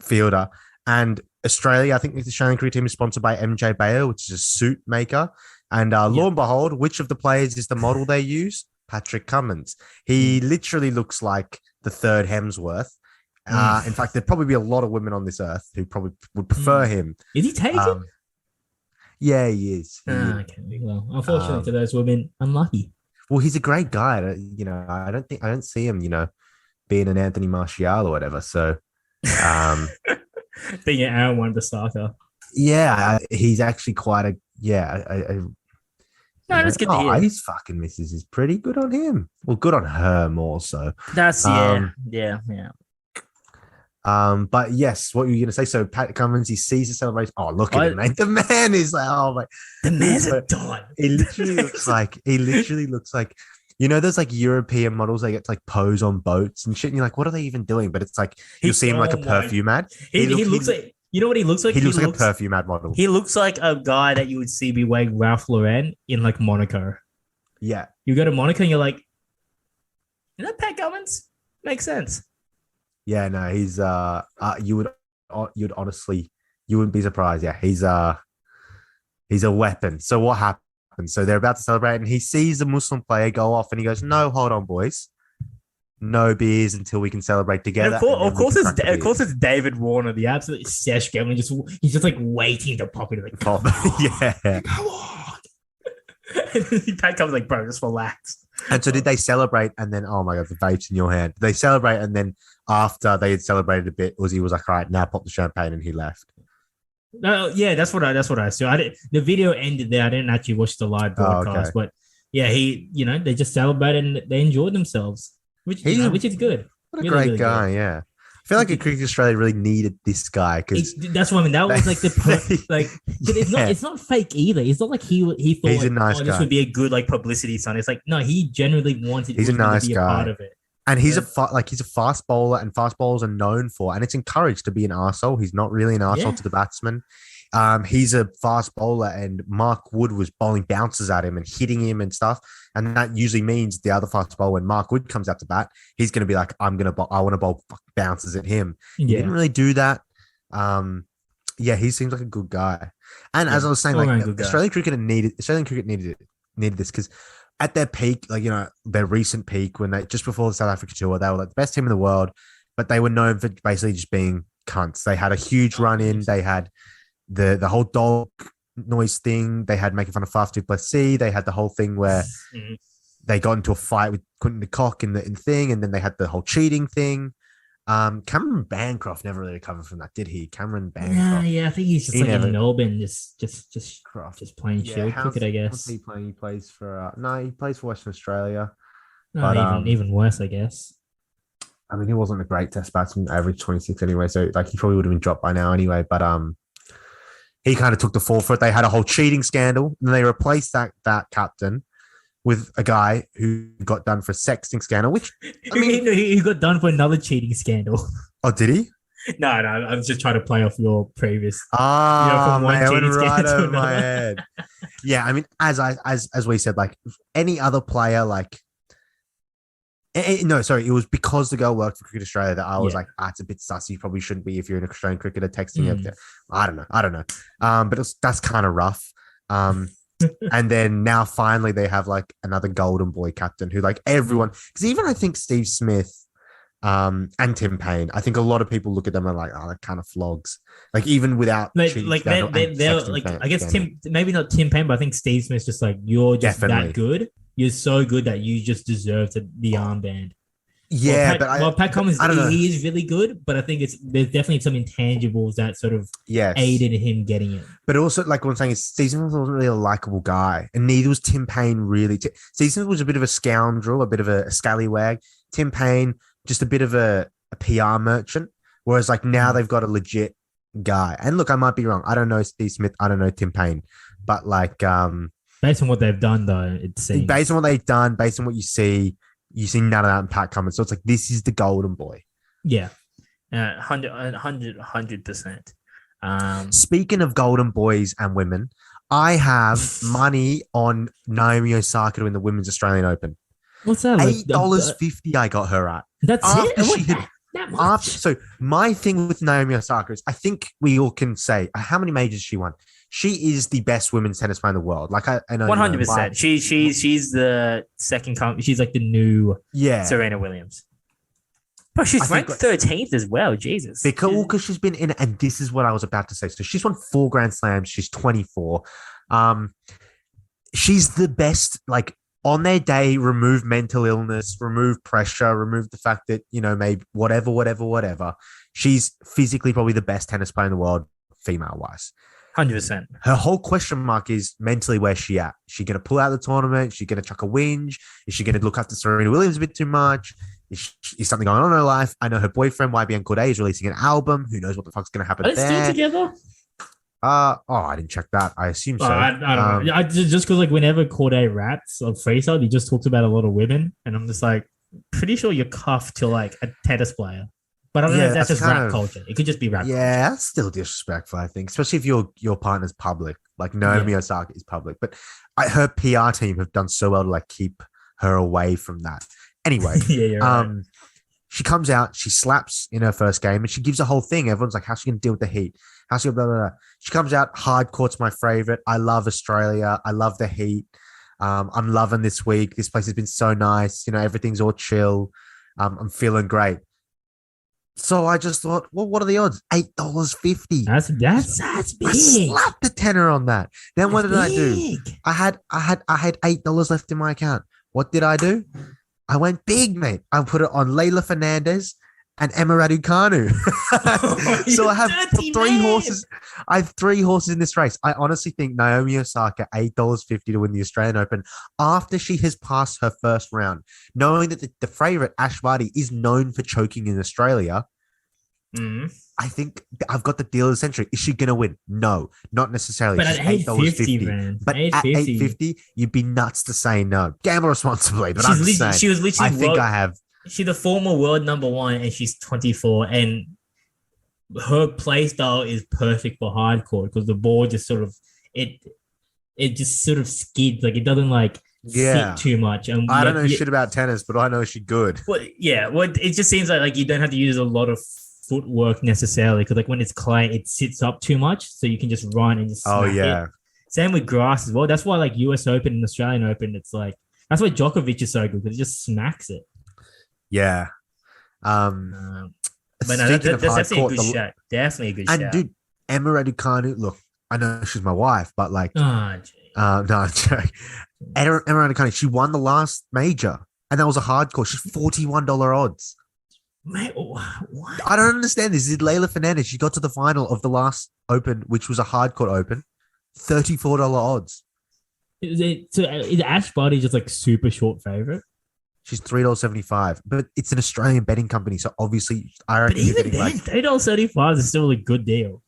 fielder. And Australia, I think the Australian cricket team is sponsored by MJ Bayer, which is a suit maker. And lo and behold, which of the players is the model they use? Patrick Cummins. He literally looks like the third Hemsworth. In fact, there'd probably be a lot of women on this earth who probably would prefer him.
Is he taken?
Yeah, he is.
Okay. Well, unfortunately to those women, unlucky.
Well, he's a great guy. I don't see him, being an Anthony Martial or whatever. So,
being an Aaron Wan-Bissaka.
Yeah, he's actually quite a
no, that's good to hear.
His fucking missus is pretty good on him. Well, good on her more so.
That's yeah.
But yes, what were you gonna say? So Pat Cummins, he sees the celebration. Oh, look at him, mate. The man is like, oh my,
the man's a don.
He literally looks like those like European models, they get to like pose on boats and shit. And you're like, what are they even doing? But it's like you see him like a perfume ad.
He looks like, you know what he looks like?
He looks like a perfume ad model.
He looks like a guy that you would see be wearing Ralph Lauren in like Monaco.
Yeah.
You go to Monaco and you're like, is that Pat Cummins? Makes sense.
Yeah, no, he's you'd honestly, you wouldn't be surprised. Yeah, he's a weapon. So what happened? So they're about to celebrate, and he sees the Muslim player go off, and he goes, "No, hold on, boys, no beers until we can celebrate together."
Of course, it's David Warner, the absolute sesh gamer. He's just like waiting to pop into the car.
Yeah,
come on. And Pat comes like, bro, just relax.
And so did they celebrate? And then, oh my God, the vape's in your hand. They celebrate, and then after they had celebrated a bit, Uzi was like, all right, now pop the champagne, and he left.
No, yeah, that's what I saw. The video ended there. I didn't actually watch the live broadcast,
Okay.
but yeah, they just celebrated and they enjoyed themselves,
He's
which is good,
what a
really,
great
really good.
guy. Yeah. I feel like a Cricket Australia really needed this guy because
That's what I mean. That was like
yeah,
it's not fake either. It's not like he thought
he's a
like,
nice
oh, this would
guy.
be a good like publicity stunt. It's like no, he genuinely wanted
He's a
Usman to
nice
be a part
guy.
of it.
And he's
Yeah,
he's a fast bowler, and fast bowlers are known for, and it's encouraged to be an arsehole. He's not really an arsehole
yeah,
to the batsman. He's a fast bowler, and Mark Wood was bowling bounces at him and hitting him and stuff. And that usually means the other fast bowler, when Mark Wood comes out to bat, he's going to be like, I want to bowl bounces at him. He didn't
yeah,
really do that. Yeah, he seems like a good guy. And as
yeah.
I was saying,
All
like
around good guy.
Australian cricket needed this because at their peak, like, their recent peak when they just before the South Africa tour, they were like the best team in the world, but they were known for basically just being cunts. They had a huge run in. They had the whole dog noise thing. They had making fun of Fast 2 plus C. They had the whole thing where they got into a fight with Quentin de Kock in the thing, and then they had the whole cheating thing. Cameron Bancroft never really recovered from that, did he? Cameron Bancroft.
Yeah. I think he's just in Melbourne, just playing field cricket, I guess.
What's he playing? He plays for he plays for Western Australia.
No,
But
even worse, I guess.
I mean, he wasn't a great test batsman, average 26 anyway, so like he probably would have been dropped by now anyway. But he kind of took the fall for it. They had a whole cheating scandal, and they replaced that captain with a guy who got done for a sexting scandal, which I mean,
he got done for another cheating scandal.
Oh, did he?
No, I was just trying to play off your previous.
From one cheating scandal over my head. Yeah, I mean, as we said, like any other player, like no, sorry, it was because the girl worked for Cricket Australia that I was like, it's a bit sussy. You probably shouldn't be if you're an Australian cricketer texting everything. I don't know. But that's kind of rough. And then now finally they have like another golden boy captain who like everyone, because even I think Steve Smith and Tim Payne, I think a lot of people look at them and like, oh, that kind of flogs. Like even without
they're like, I guess Tim, maybe not Tim Payne, but I think Steve Smith's just like, you're just that good. You're so good that you just deserve the armband.
Yeah,
Pat Cummins, he is really good, but I think there's definitely some intangibles that sort of aided him getting it.
But also, like what I'm saying is, Steve Smith wasn't really a likable guy, and neither was Tim Payne. Really, Steve Smith was a bit of a scoundrel, a bit of a scallywag. Tim Payne, just a bit of a PR merchant. Whereas, like now they've got a legit guy. And look, I might be wrong. I don't know Steve Smith. I don't know Tim Payne, but like
based on what they've done, though, it seems
based on what they've done, based on what you see none of that in Pat Cummins. So it's like, this is the golden boy.
Yeah. 100%.
Speaking of golden boys and women, I have money on Naomi Osaka to win the Women's Australian Open.
What's that?
$8.50 I got her at.
That's it?
So my thing with Naomi Osaka is I think we all can say, how many majors she won? She is the best women's tennis player in the world. Like I know
100%. She's the second. She's like the new Serena Williams. But she's ranked 13th as well. Jesus.
Because she's been in, and this is what I was about to say. So she's won 4 Grand Slams. She's 24. She's the best. Like on their day, remove mental illness, remove pressure, remove the fact that maybe whatever. She's physically probably the best tennis player in the world, female wise.
100%.
Her whole question mark is mentally, where's she at? Is she going to pull out the tournament? Is she going to chuck a whinge? Is she going to look after Serena Williams a bit too much? Is something going on in her life? I know her boyfriend, YBN Corday, is releasing an album. Who knows what the fuck's going to happen there?
Are they still together?
I didn't check that. I assume so.
I don't know. Just because like whenever Corday raps on freestyle, he just talks about a lot of women. And I'm just like, pretty sure you're cuffed to like a tennis player. But I don't know if that's just rap culture. It could just be rap culture.
Yeah, that's still disrespectful, I think. Especially if your partner's public. Like Naomi Osaka is public. But her PR team have done so well to like keep her away from that. Anyway,
right.
She comes out, she slaps in her first game, and she gives a whole thing. Everyone's like, how's she going to deal with the heat? How's she going to blah, blah, blah. She comes out, hard court's my favorite. I love Australia. I love the heat. I'm loving this week. This place has been so nice. Everything's all chill. I'm feeling great. So I just thought, well, what are the odds? $8.50.
That's big.
I slapped the tenner on that. Then what did I do? I had $8 left in my account. What did I do? I went big, mate. I put it on Leylah Fernandez and Emma Raducanu. So I have three horses. I have three horses in this race. I honestly think Naomi Osaka, $8.50 to win the Australian Open after she has passed her first round, knowing that the favorite, Ash Barty, is known for choking in Australia. I think I've got the deal of the century. Is she going to win? No, not necessarily.
But at $8.50, man.
But at $8.50, you'd be nuts to say no. Gamble responsibly, but
she was literally.
I think I have.
She's the former world number one, and she's 24, and her play style is perfect for hardcourt because the ball just sort of it just sort of skids, like it doesn't sit too much. And
I don't know shit about tennis, but I know she's good.
Well, it just seems like you don't have to use a lot of footwork necessarily because when it's clay, it sits up too much, so you can just run and just smack it. Same with grass as well. That's why US Open and Australian Open, it's like that's why Djokovic is so good because it just smacks it.
Yeah.
But no, that's definitely a good shot. Definitely a good shot.
And dude, Emma Raducanu, look, I know she's my wife, but no, Emma Raducanu, she won the last major, and that was a hardcore. She's $41 odds.
Mate, what?
I don't understand this. This is Leylah Fernandez. She got to the final of the last Open, which was a hardcourt Open, $34 odds.
Is Ash Barty just super short favorite?
She's $3.75, but it's an Australian betting company, so obviously I reckon.
But even then, $3.75 is still a good deal.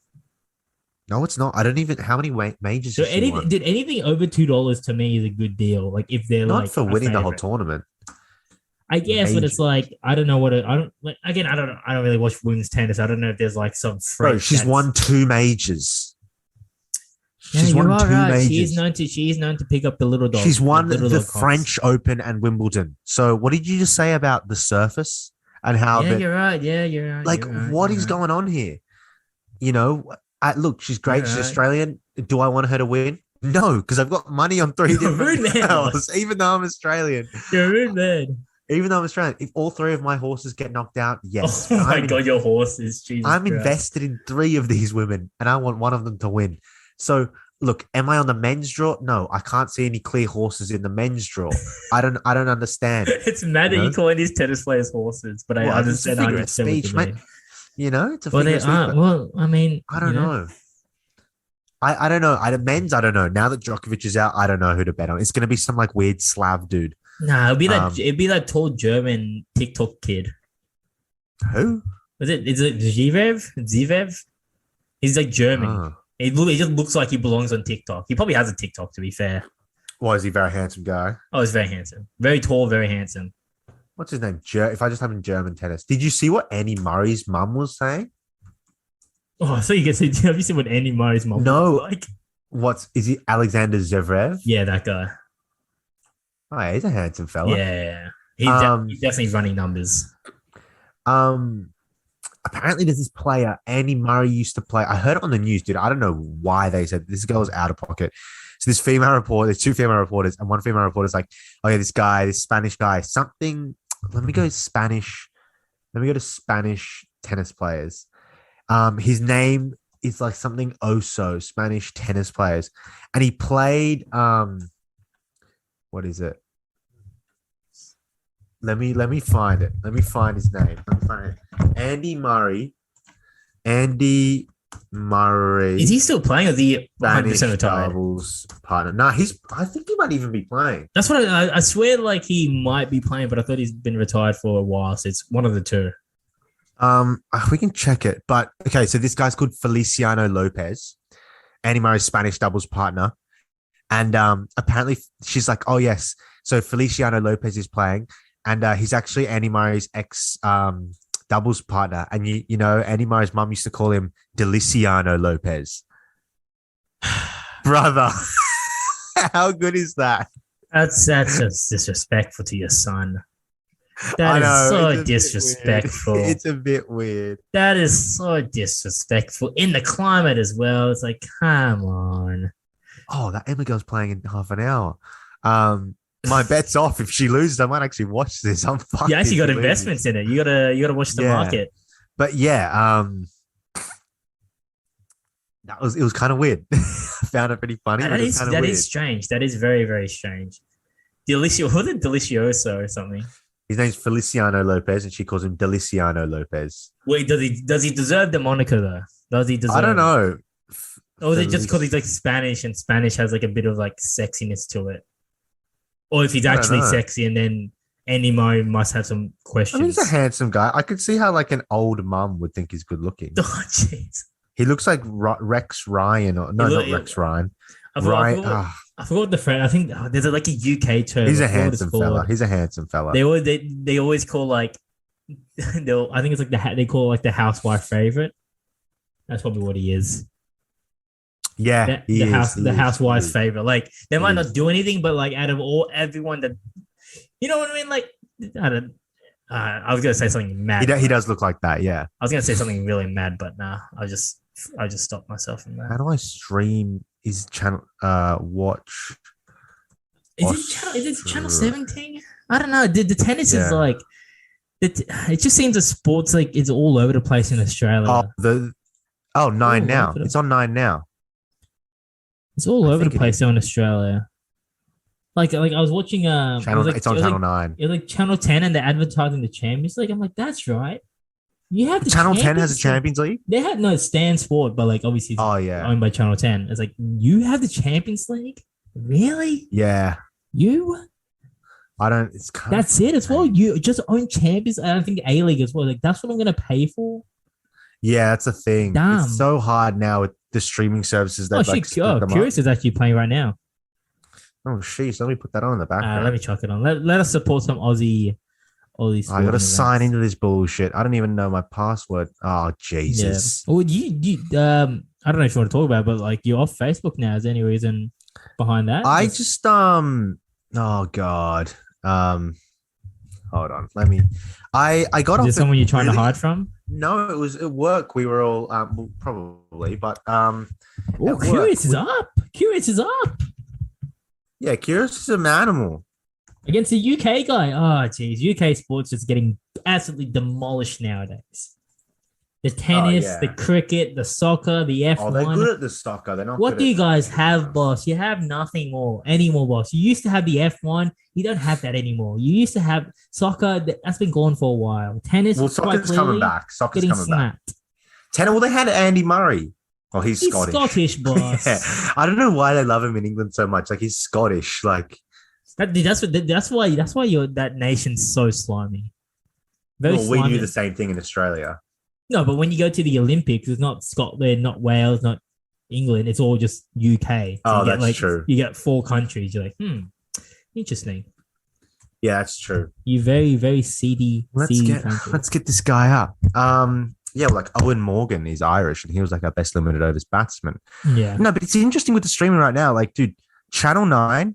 No, it's not. I don't even. How many majors?
So anything over $2 to me is a good deal. Like if they're
not for winning the whole tournament.
I guess, but it's I don't know what I don't like. Again, I don't really watch women's tennis. I don't know if there's some.
Bro, she's won 2 majors.
She's won 2 majors. She is known to pick up the little dog.
She's won the French Open and Wimbledon. So what did you just say about the surface and how?
Yeah, you're right. Yeah, you're right.
What is going on here? Look, she's great. She's Australian. Do I want her to win? No, because I've got money on 3 different girls, even though I'm Australian.
You're rude, man.
Even though I'm Australian, if all 3 of my horses get knocked out, yes.
Oh my God, your horses. Jesus
I'm
Christ.
invested in 3 of these women, and I want one of them to win. So, look, am I on the men's draw? No, I can't see any clear horses in the men's draw. I don't understand.
It's mad that you calling these tennis players horses, but I understand.
It's a figure of speech, mate. It's a figure of speech.
Well, I mean,
I don't know. I don't know. Men's, I don't know. Now that Djokovic is out, I don't know who to bet on. It's going to be some weird Slav dude.
Nah, it'd be that tall German TikTok kid.
Who?
Is it Zverev? He's German. He just looks like he belongs on TikTok. He probably has a TikTok, to be fair.
Well, is he a very handsome guy?
Oh, he's very handsome. Very tall, very handsome.
What's his name? If I just have in German tennis. Did you see what Annie Murray's mum was saying?
Oh, so you can see. Have you seen what Annie Murray's mum was like?
Is he Alexander Zverev?
Yeah, that guy.
Oh, yeah, he's a handsome fella.
Yeah. He's definitely running numbers.
Apparently there's this player, Andy Murray used to play. I heard it on the news, dude. I don't know why they said this girl was out of pocket. So this female reporter, there's 2 female reporters, and one female reporter is like, oh yeah, this Spanish guy, something. Let me go to Spanish tennis players. His name is something Oso, Spanish tennis players. And he played, what is it? Let me find it. Let me find his name. Let me find it. Andy Murray.
Is he still playing? Or is he 100% retired?
Doubles partner. No, I think he might even be playing.
That's what I swear. He might be playing, but I thought he's been retired for a while. So it's one of the 2.
We can check it. But okay, so this guy's called Feliciano Lopez, Andy Murray's Spanish doubles partner, and apparently she's like, oh yes, so Feliciano Lopez is playing. And he's actually Andy Murray's ex doubles partner. And, Andy Murray's mum used to call him Deliciano Lopez. Brother, how good is that?
That's just disrespectful to your son. That is so disrespectful.
It's a bit weird.
That is so disrespectful. In the climate as well. It's come on.
Oh, that Emma girl's playing in half an hour. My bet's off. If she loses, I might actually watch this. I'm fucking.
You actually got investments in it. You gotta watch the market.
But yeah, it was kind of weird. I found it pretty funny. That is
strange. That is very, very strange. Was it Delicioso or something?
His name's Feliciano Lopez, and she calls him Deliciano Lopez.
Wait, does he deserve the moniker though? Does he deserve?
I don't know.
Or is it just because he's like Spanish and Spanish has like a bit of like sexiness to it? Or if he's actually sexy and then Animo must have some questions.
I mean, he's a handsome guy. I could see how like an old mum would think he's good looking.
Oh, jeez.
He looks like Rex Ryan. Not Rex Ryan.
I forgot the friend. I think there's like a UK term.
He's a handsome fella. He's a handsome fella.
They always call like, I think it's like they call it like the housewife favorite. That's probably what he is.
Yeah,
the housewife's favorite. Like they might not do anything, but like out of everyone that, you know what I mean? Like I was gonna say something mad.
He does look like that. Yeah,
I was gonna say something really mad, but nah, I just stopped myself from that.
How do I stream his channel? Watch.
Is it channel 17? I don't know. The tennis is like. It just seems the sports like it's all over the place in Australia.
Nine now. It's on 9 now.
It's all over the place in Australia. Like I was watching
channel. It's on channel 9.
It was like channel 10, and they're advertising the Champions League. I'm like, that's right. You have the
channel 10 has a Champions League.
They had Stan Sport, but like obviously, owned by Channel 10. It's like you have the Champions League, really?
Yeah.
You.
I don't. It's
that's it as well. You just own Champions. I don't think A League as well. Like that's what I'm gonna pay for.
Yeah, that's the thing.
Damn.
It's so hard now with the streaming services that
Curious is actually playing right now.
Oh, sheesh. Let me put that on in the background.
Let me chuck it on. Let us support some Aussie.
I got to sign into this bullshit. I don't even know my password. Oh, Jesus.
Yeah. Well, you I don't know if you want to talk about it, but like you're off Facebook now. Is there any reason behind that?
I just, oh God. Hold on. Let me, I got off.
Is there someone you're trying to hide from?
No, it was at work. We were all, probably, but,
Curious is up. Curious is up.
Yeah, Curious is an animal.
Against the UK guy. Oh, geez. UK sports is getting absolutely demolished nowadays. The tennis, the cricket, the soccer, the F1.
Oh, they're good at the soccer. They're not.
What do you guys have, boss? You have nothing anymore, boss. You used to have the F1. You don't have that anymore. You used to have soccer. That's been gone for a while. Tennis.
Well, soccer's coming back. Soccer's coming back. Tennis. Well, they had Andy Murray. Oh, he's Scottish.
Scottish, boss.
Yeah. I don't know why they love him in England so much. Like he's Scottish. Like
that's why that nation's so slimy.
Very slimy. We do the same thing in Australia.
No, but when you go to the Olympics, it's not Scotland, not Wales, not England. It's all just UK. So
that's true.
You get 4 countries. You're like, interesting.
Yeah, that's true.
You very, very seedy.
Let's get this guy up. Like Owen Morgan is Irish, and he was like our best limited overs batsman.
Yeah.
No, but it's interesting with the streaming right now. Like, dude, Channel 9.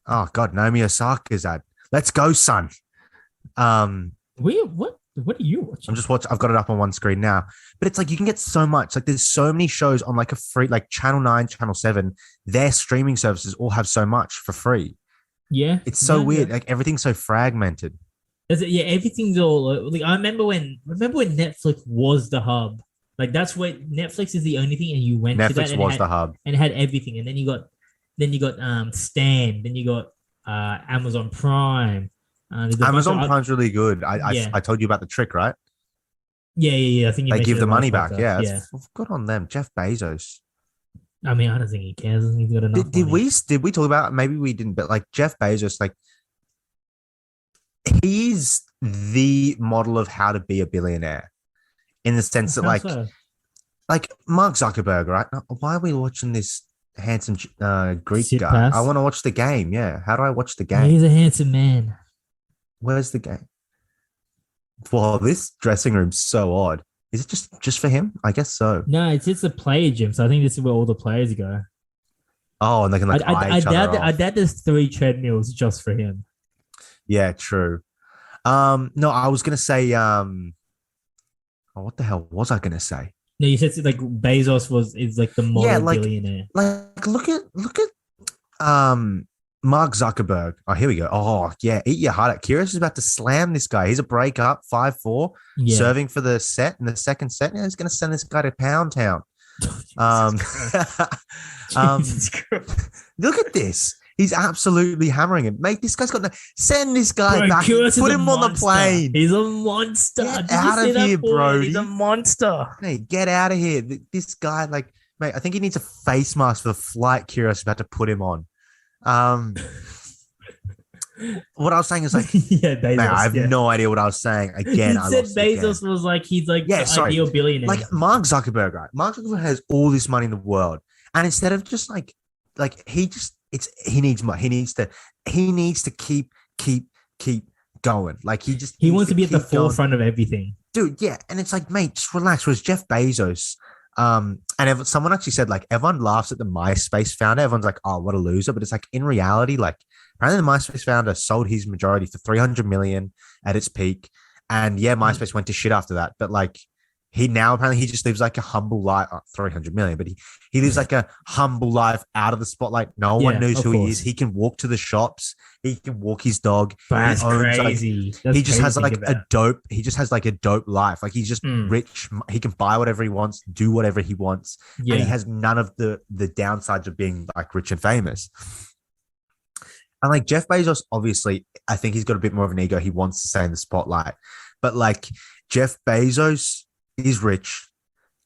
Oh God, Naomi Osaka's ad. Let's go, son.
What are you watching?
I'm just watching. I've got it up on one screen now, but it's like you can get so much. Like there's so many shows on like a free, like Channel 9, Channel 7. Their streaming services all have so much for free.
Yeah,
it's so weird. Like everything's so fragmented.
Yeah, everything's all like. I remember when Netflix was the hub. Like that's where Netflix is the only thing, and you went to that.
Netflix was the hub,
and it had everything. And then you got Stan. Then you got Amazon Prime.
Amazon Prime's really good. I told you about the trick, right?
Yeah. I think
they give the money back. Yeah, good on them. Jeff Bezos.
I mean, I don't think he cares. I think he's got enough.
Did we talk about? Maybe we didn't, but like Jeff Bezos, like he's the model of how to be a billionaire, in the sense that like Mark Zuckerberg, right? Why are we watching this handsome Greek guy? Pass. I want to watch the game. Yeah, how do I watch the game?
He's a handsome man.
Where's the game? Well, this dressing room's so odd. Is it just for him? I guess so.
No, it's a player gym, so I think this is where all the players go.
Oh, and they can like eye each other off.
I doubt there's 3 treadmills just for him.
Yeah, true. No, I was gonna say, what the hell was I gonna say?
No, you said like Bezos is like the model billionaire.
Like look at Mark Zuckerberg. Oh, here we go. Oh, yeah. Eat your heart out. Kyrgios is about to slam this guy. He's a break up, 5-4, serving for the set. In the second set, he's going to send this guy to Pound Town. Look at this. He's absolutely hammering him. Mate, this guy's got send this guy back. Put him on the plane.
He's a monster.
Get out of here, bro.
He's a monster.
Hey, get out of here. This guy, like, mate, I think he needs a face mask for the flight Kyrgios about to put him on. What I was saying is like,
yeah, Bezos,
man, I have no idea what I was saying. Again,
he said Bezos was like, he's like the ideal billionaire.
Like Mark Zuckerberg, right? Mark Zuckerberg has all this money in the world, and instead of just like he needs money. He needs to keep going. Like he
wants to be at the forefront of everything,
dude. Yeah, and it's like, mate, just relax. Whereas Jeff Bezos, and someone actually said like everyone laughs at the MySpace founder. Everyone's like, oh, what a loser. But it's like in reality, like apparently the MySpace founder sold his majority for $300 million at its peak, and yeah, MySpace went to shit after that. But like he just lives like a humble life. 300 million, but he lives like a humble life out of the spotlight. No one knows who he is. He can walk to the shops. He can walk his dog.
That's crazy.
He just has like a dope life. Like he's just rich. He can buy whatever he wants, do whatever he wants, and he has none of the downsides of being like rich and famous. And like Jeff Bezos, obviously, I think he's got a bit more of an ego. He wants to stay in the spotlight, but like Jeff Bezos is rich,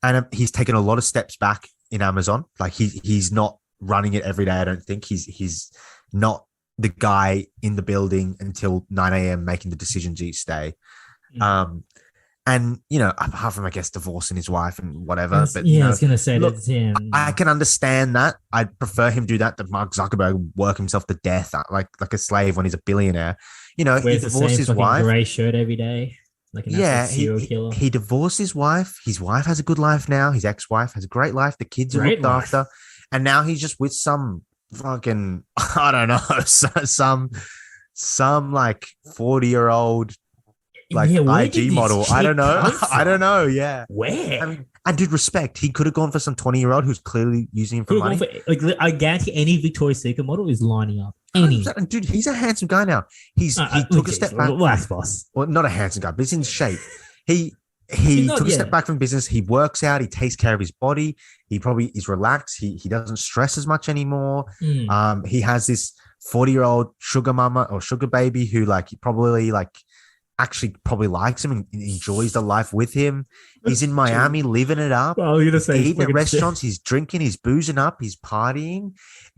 and he's taken a lot of steps back in Amazon. Like he's not running it every day. I don't think he's not the guy in the building until 9 a.m. making the decisions each day. And you know, apart from I guess divorcing his wife and whatever. But
yeah, I was gonna say
look,
that's him.
I can understand that. I'd prefer him do that than Mark Zuckerberg work himself to death like a slave when he's a billionaire. You know, he divorced his wife.
Gray shirt every day. Like serial killer.
He divorced his wife. His wife has a good life now. His ex-wife has a great life. The kids are looked after. And now he's just with some fucking, I don't know, some like 40-year-old like IG model. I don't know. Yeah.
Where?
I mean, and dude, respect. He could have gone for some 20-year-old who's clearly using him for money.
I guarantee any Victoria's Secret model is lining up. Any.
And dude, he's a handsome guy now. He took a step back.
Relax, boss.
Well, not a handsome guy, but he's in shape. He took a step back from business. He works out. He takes care of his body. He probably is relaxed. He doesn't stress as much anymore. He has this 40-year-old sugar mama or sugar baby who like probably likes him and enjoys the life with him. He's in Miami living it up.
Well, you're gonna say
he's eating at restaurants, he's drinking, he's boozing up, he's partying,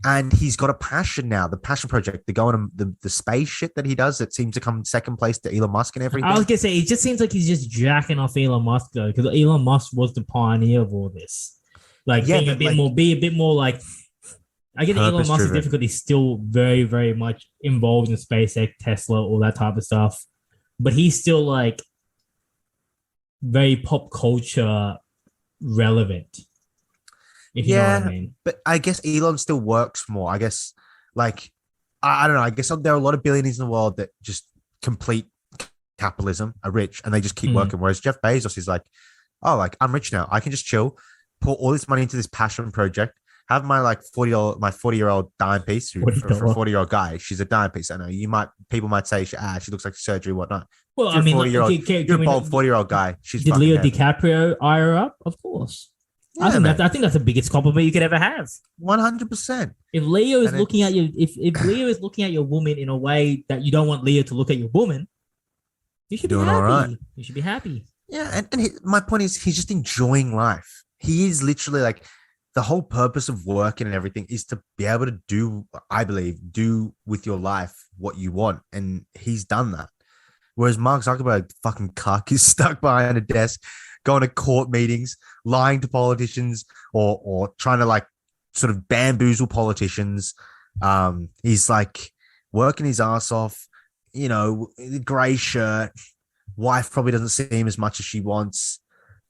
and he's got a passion now. The passion project, the space shit that he does that seems to come second place to Elon Musk and everything.
I was gonna say it just seems like he's just jacking off Elon Musk though, because Elon Musk was the pioneer of all this. Like being a bit more like I get Elon Musk's difficulty still very, very much involved in SpaceX, Tesla, all that type of stuff. But he's still like very pop culture relevant. If you know what I mean.
But I guess Elon still works more. I guess like I don't know. I guess there are a lot of billionaires in the world that just complete capitalism, are rich, and they just keep working. Whereas Jeff Bezos is like, oh, like I'm rich now. I can just chill, pour all this money into this passion project. Have my like 40-year-old dime piece for a 40-year-old guy. She's a dime piece. I know people might say she looks like surgery, whatnot. Well, I mean, you're a bold 40-year-old guy.
Did Leo DiCaprio eye her up? Of course. Yeah, I think that's the biggest compliment you could ever have.
100%.
If Leo is looking at you, if Leo is looking at your woman in a way that you don't want Leo to look at your woman, you should be happy. All right. You should be happy.
Yeah, and my point is, he's just enjoying life. He is literally like. The whole purpose of working and everything is to be able to do with your life what you want. And he's done that. Whereas Mark Zuckerberg, fucking cuck, is stuck behind a desk, going to court meetings, lying to politicians or trying to like sort of bamboozle politicians. He's like working his ass off, you know, gray shirt. Wife probably doesn't see him as much as she wants.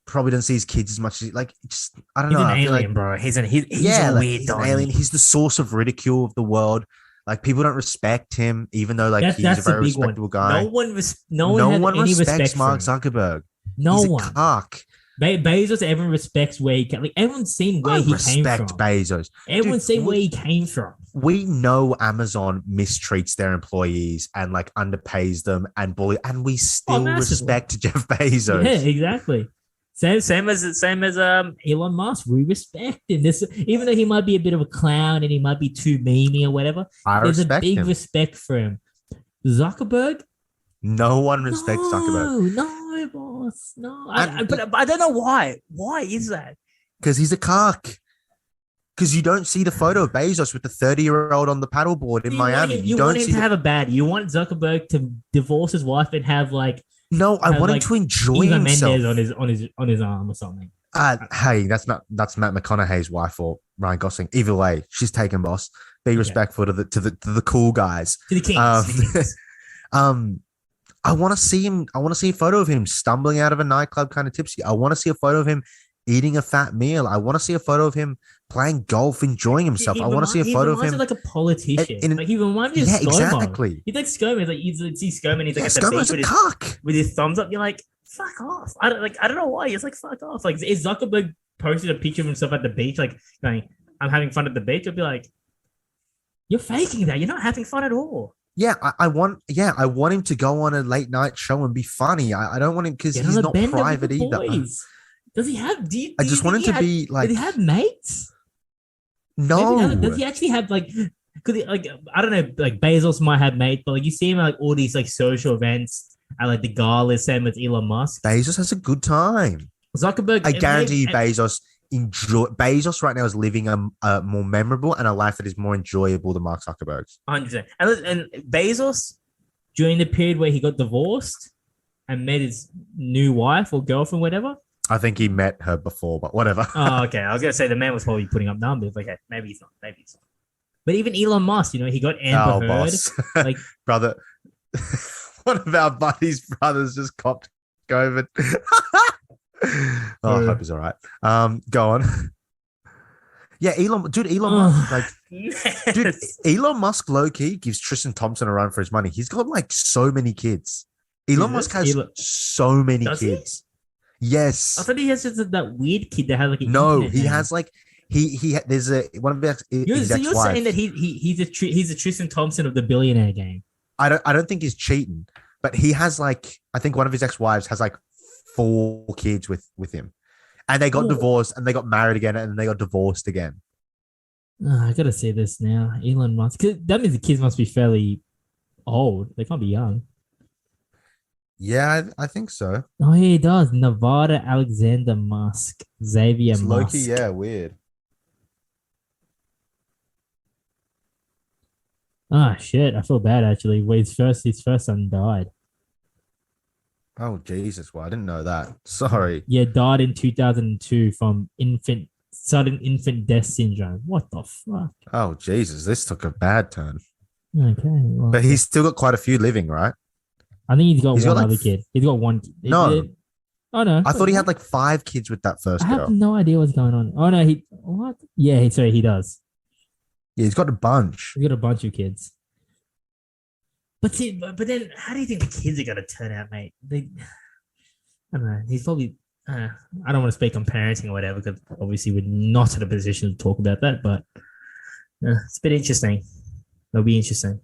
Probably doesn't see his kids as much as like just I don't know.
He's an alien, bro. He's a weird dog.
Alien. He's the source of ridicule of the world. Like people don't respect him, even though like he's a very respectable guy.
No one respects
Mark Zuckerberg.
No
he's
one.
A cock.
Bezos, everyone respects where he came. Like everyone's seen where he came from.
Respect Bezos.
Everyone's seen where he came from.
We know Amazon mistreats their employees and like underpays them and bully, and we still respect Jeff Bezos.
Yeah, exactly. Same as Elon Musk. We respect him. This, even though he might be a bit of a clown and he might be too memey or whatever, there's a big respect for him. Zuckerberg.
No one respects Zuckerberg.
No, boss. No. But I don't know why. Why is that?
Because he's a cock. Because you don't see the photo of Bezos with the 30-year-old on the paddleboard in Miami.
You want him to have a bad. You want Zuckerberg to divorce his wife and have like.
No, I want him to enjoy himself.
Mendes on his arm or something.
Hey, that's Matt McConaughey's wife or Ryan Gosling. Either way, she's taken, boss. Be respectful to the cool guys.
To the kings.
I want to see him. I want to see a photo of him stumbling out of a nightclub, kind of tipsy. I want to see a photo of him eating a fat meal. I want to see a photo of him playing golf, enjoying himself. I want to see a photo of him
like a politician. Like he reminds me of ScoMo.
Exactly.
He's like ScoMo. Like you see ScoMo, he's like at the
ScoMo's
beach
a cock
with his thumbs up. You're like, fuck off. I don't know why. He's like, fuck off. Like if Zuckerberg posted a picture of himself at the beach, like going, I'm having fun at the beach, I'd be like, you're faking that. You're not having fun at all.
Yeah, I want him to go on a late night show and be funny. I don't want him because he's not private either.
Boys. Does he have?
I just want him to be like.
Did he have mates?
No.
Does he actually have like? Could he, like I don't know, like Bezos might have mates, but like you see him at like all these like social events at like the galas, same with Elon Musk.
Bezos has a good time.
Zuckerberg,
I guarantee you, Bezos right now is living a more memorable and a life that is more enjoyable than Mark Zuckerberg's.
100%. And Bezos, during the period where he got divorced and met his new wife or girlfriend, whatever.
I think he met her before, but whatever.
Oh, okay. I was gonna say the man was probably putting up numbers. Okay, maybe he's not. But even Elon Musk, he got Amber Heard.
Boss.
Like,
brother, one of our buddies' brothers just copped COVID. I hope he's all right. Go on. Yeah, Elon Musk, Elon Musk low-key gives Tristan Thompson a run for his money. He's got like so many kids. Elon Musk has so many kids. Yes.
I thought he has just that weird kid that has like
he has like there's one of his
you're saying that he's a Tristan Thompson of the billionaire game.
I don't think he's cheating, but he has like, I think one of his ex-wives has like 4 kids with him, and they got divorced and they got married again and they got divorced again.
I gotta say this now, Elon Musk. That means the kids must be fairly old. They can't be young.
Yeah, I think so.
Oh, yeah, he does. Nevada Alexander Musk, Xavier Musk.
Loki, yeah, weird.
Ah, shit. I feel bad actually. His first son died.
Oh, Jesus. Well, I didn't know that. Sorry.
Yeah, died in 2002 from sudden infant death syndrome. What the fuck?
Oh, Jesus. This took a bad turn.
Okay. Well,
but he's still got quite a few living, right?
I think he's got one other kid. He's got one.
No.
Oh, no.
I thought he had like 5 kids with that first girl.
I have no idea what's going on. Oh, no. What? Yeah, sorry, he does.
Yeah, he's got a bunch.
He's got a bunch of kids. But then, how do you think the kids are going to turn out, mate? I don't know. He's probably... I don't want to speak on parenting or whatever, because obviously we're not in a position to talk about that, but it's a bit interesting. It'll be interesting.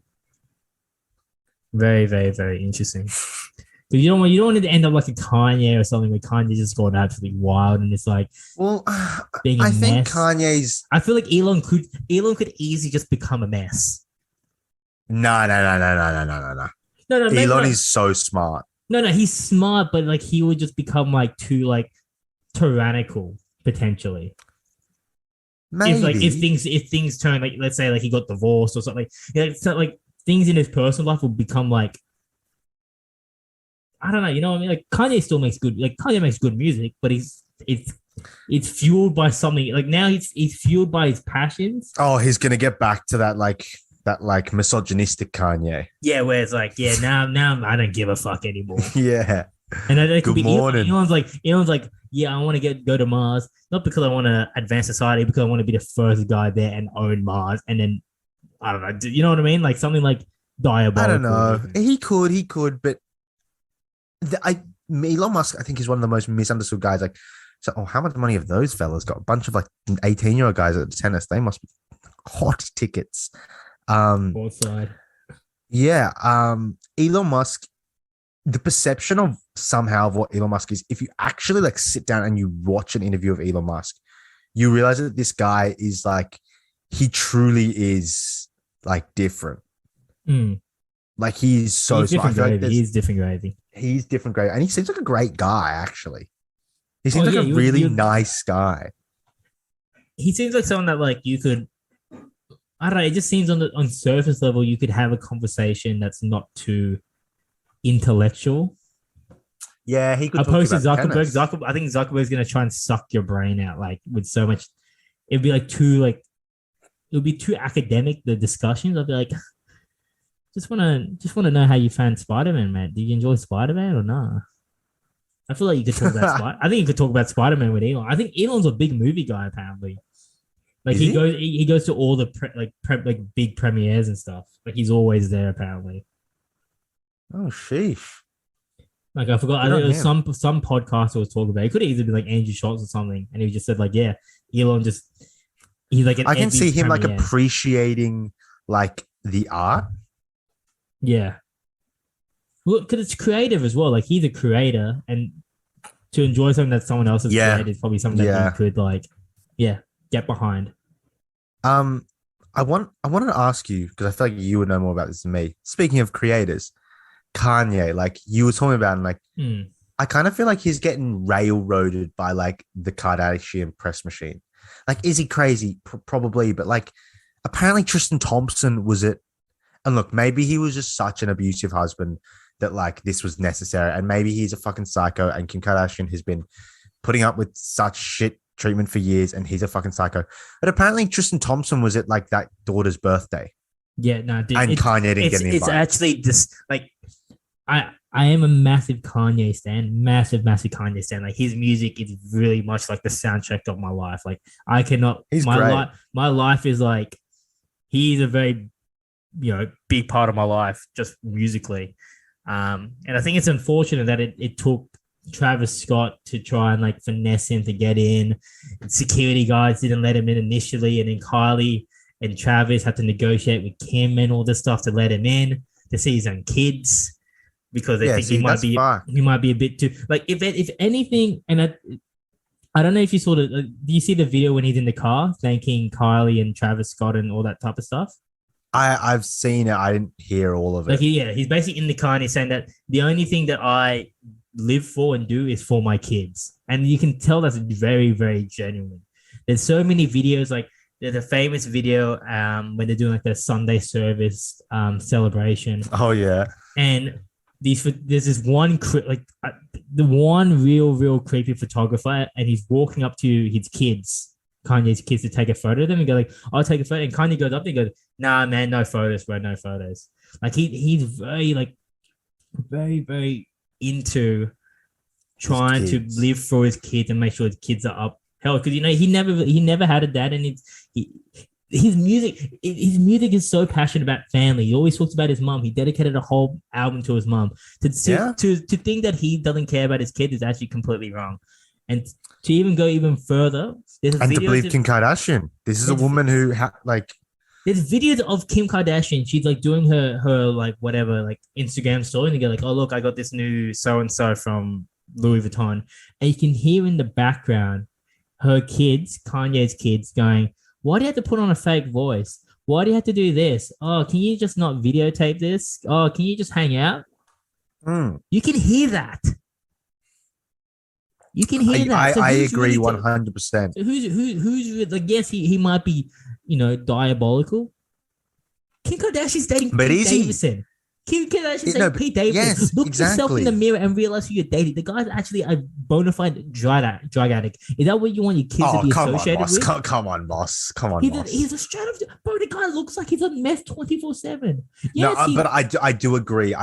Very, very, very interesting. So you don't want it to end up like a Kanye or something where Kanye's just gone absolutely wild and it's like,
well, I think Kanye's.
I feel like Elon could easily just become a mess.
No.
No.
Elon is so smart.
No, he's smart, but like he would just become like too like tyrannical potentially.
Maybe
if things turn, like let's say like he got divorced or something, so like things in his personal life will become like, I don't know, you know what I mean? Like Kanye still makes good music, but it's fueled by something. Like now he's fueled by his passions.
Oh, he's gonna get back to that misogynistic Kanye.
Yeah, where it's like, yeah, now I don't give a fuck anymore.
Yeah.
And that could
Good
be
morning.
Elon's like, yeah, I want to go to Mars, not because I want to advance society, because I want to be the first guy there and own Mars. And then I don't know, you know what I mean? Like something like diabolical.
I don't know. He could, but Elon Musk, I think, is one of the most misunderstood guys. Like, so, how much money have those fellas got? A bunch of like 18-year-old guys at tennis. They must be hot tickets.
Both side.
Yeah. Elon Musk, the perception of somehow of what Elon Musk is, if you actually like sit down and you watch an interview of Elon Musk, you realize that this guy is like, he truly is like different. Like he's so
different
smart.
Like he's different gravy.
He's different gravy. And he seems like a great guy, actually. He seems like a really nice guy.
He seems like someone that like you could, I don't know, it just seems on surface level you could have a conversation that's not too intellectual.
Yeah, he could.
Opposed to Zuckerberg. I think Zuckerberg's gonna try and suck your brain out like with so much. It'd be like it would be too academic, the discussions. I'd be like, just wanna know how you found Spider-Man, man. Do you enjoy Spider-Man or not? I feel like you could talk about I think you could talk about Spider-Man with Elon. I think Elon's a big movie guy, apparently. Like he goes to all the big premieres and stuff. Like he's always there, apparently.
Oh, sheesh.
Like I forgot. I think it was some podcast was talking about it. It could easily be like Andrew Schultz or something, and he just said like, yeah, Elon he's like an
I can see him like appreciating like the art.
Yeah. Well, because it's creative as well. Like he's a creator, and to enjoy something that someone else has created is probably something that you could like, get behind.
I wanted to ask you, because I feel like you would know more about this than me. Speaking of creators, Kanye, like you were talking about, and like I kind of feel like he's getting railroaded by like the Kardashian press machine. Like, is he crazy? Probably, but like apparently Tristan Thompson was it. And look, maybe he was just such an abusive husband that like this was necessary, and maybe he's a fucking psycho, and Kim Kardashian has been putting up with such shit treatment for years, and he's a fucking psycho. But apparently Tristan Thompson was at like that daughter's birthday.
Yeah, no, dude,
and Kanye didn't get an invite.
It's actually just like I am a massive Kanye stan, massive Kanye stan. Like his music is really much like the soundtrack of my life. Like I cannot.
He's great.
My life is like he's a very big part of my life just musically. And I think it's unfortunate that it took Travis Scott to try and like finesse him to get in. And security guards didn't let him in initially, and then Kylie and Travis had to negotiate with Kim and all this stuff to let him in to see his own kids because they think he might be a bit too like if anything. And I don't know if you saw do you see the video when he's in the car thanking Kylie and Travis Scott and all that type of stuff?
I've seen it. I didn't hear all of it.
Like he's basically in the car and he's saying that the only thing that I live for and do is for my kids, and you can tell that's very, very genuine. There's so many videos. Like there's a famous video when they're doing like the Sunday service celebration.
Oh yeah,
and there's this one the one real creepy photographer, and he's walking up to his kids. Kanye's kids to take a photo of them and go like, I'll take a photo. And Kanye goes up and goes, nah, man, no photos, bro, no photos. Like he's very like very, very into trying to live for his kids and make sure his kids are up. Hell, because he never had a dad, and his music is so passionate about family. He always talks about his mom. He dedicated a whole album to his mom. To think that he doesn't care about his kid is actually completely wrong. And to even go even further,
to believe Kim Kardashian. This is a woman who
there's videos of Kim Kardashian. She's like doing her like whatever like Instagram story, and you go like, oh look, I got this new so and so from Louis Vuitton, and you can hear in the background her kids, Kanye's kids, going, why do you have to put on a fake voice? Why do you have to do this? Oh, can you just not videotape this? Oh, can you just hang out? You can hear that. You can hear that.
So I agree 100%.
So who's like? Yes, he might be, diabolical. Kim Kardashian's dating Pete Davidson. Kim Kardashian's dating Pete Davidson.
Yes,
Look yourself in the mirror and realize who you're dating. The guy's actually a bona fide drug addict. Is that what you want your kids to be associated with?
Come on, boss.
He's a straight up. Bro, the guy looks like he's on meth 24/7.
But I do agree.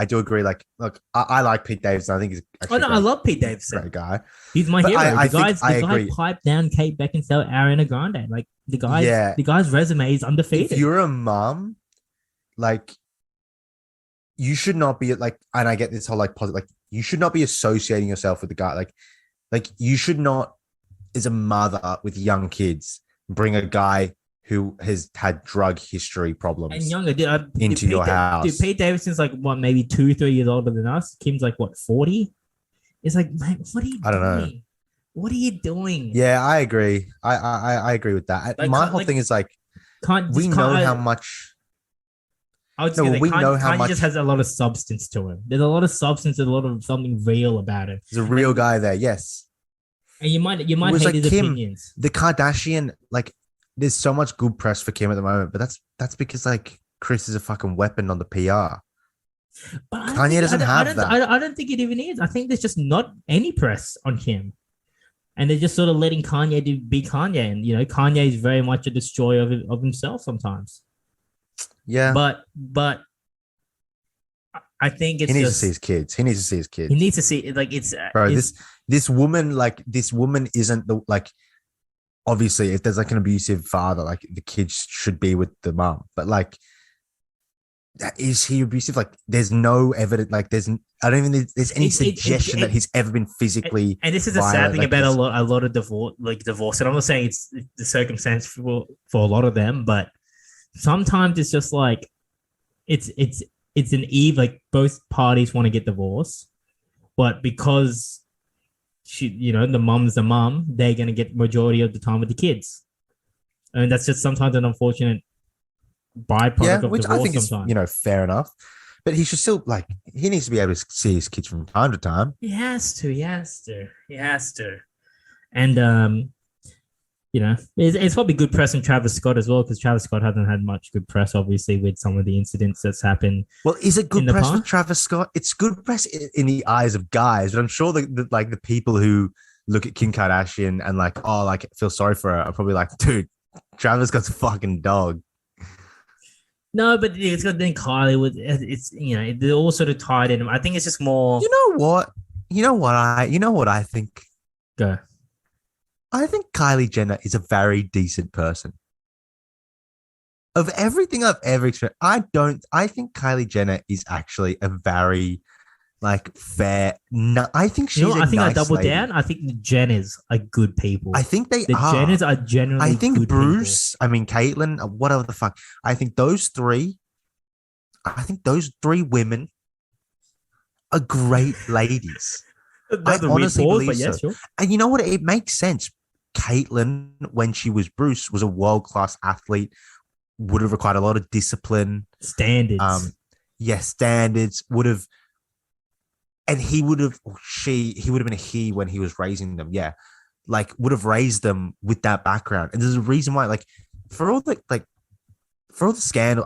Like, look, I like Pete Davidson. I think he's actually
I love Pete Davidson.
Great guy.
He's my hero. The guy piped down Kate Beckinsale, Ariana Grande. Like the guy's resume is undefeated.
If you're a mom, like, you should not be like, and I get this whole like positive, like you should not be associating yourself with the guy. Like you should not, as a mother with young kids, bring a guy who has had drug history
And
problems
younger,
into your house.
Dude, Pete Davidson's like what, maybe 2-3 years older than us. Kim's like what, 40? It's like, man, what are you
I don't know.
doing? What are you doing?
Yeah, I agree. I agree with that.
Like,
My whole thing is like, we know how much.
I was we know how much. Just has a lot of substance to him. There's a lot of substance and a lot of something real about it.
There's a real guy there, yes.
And you might hate like his
Kim,
opinions.
The Kardashian, like, there's so much good press for Kim at the moment, but that's because like Kris is a fucking weapon on the PR.
But
Kanye doesn't have that.
I don't think it even is. I think there's just not any press on Kim. And they're just sort of letting Kanye be Kanye. And, you know, Kanye is very much a destroyer of himself sometimes.
Yeah.
But I think it's
he needs to see his kids. He needs to see his kids.
He needs to see, like,
bro, this woman isn't the, like, obviously if there's like an abusive father, like the kids should be with the mom. But like, is he abusive? Like, there's no evidence. Like, I don't even think there's any suggestion that he's ever been physically.
And this is a sad thing about a lot of divorce. And I'm not saying it's the circumstance for a lot of them, but sometimes it's just like it's an eve. Like, both parties want to get divorced, but because the mom's the mom, they're gonna get majority of the time with the kids, and that's just sometimes an unfortunate byproduct of
which
divorce.
I think sometimes is fair enough, but he should still, like, he needs to be able to see his kids from time to time.
He has to, and it's probably good press on Travis Scott as well, because Travis Scott hasn't had much good press, obviously, with some of the incidents that's happened.
Well, is it good press for Travis Scott? It's good press in the eyes of guys, but I'm sure the people who look at Kim Kardashian and feel sorry for her are probably like, dude, Travis Scott's a fucking dog.
No, but it's got then Kylie with they're all sort of tied in. I think it's just more.
You know what I think.
Go.
I think Kylie Jenner is a very decent person. Of everything I've ever experienced, I think Kylie Jenner is actually a very, like, fair. No, I think she's. I think
I
nice
double
lady.
down. I think the Jenners are good people.
I think the
Jenners are generally.
I think
good
Bruce.
people.
I mean, Caitlyn. Whatever the fuck. I think those three women are great ladies. I honestly believe so. Sure. And you know what? It makes sense. Caitlyn, when she was Bruce, was a world-class athlete. Would have required a lot of discipline,
standards.
Standards would have. And he would have been a he when he was raising them. Yeah. Like, would have raised them with that background. And there's a reason why, like, for all the scandal,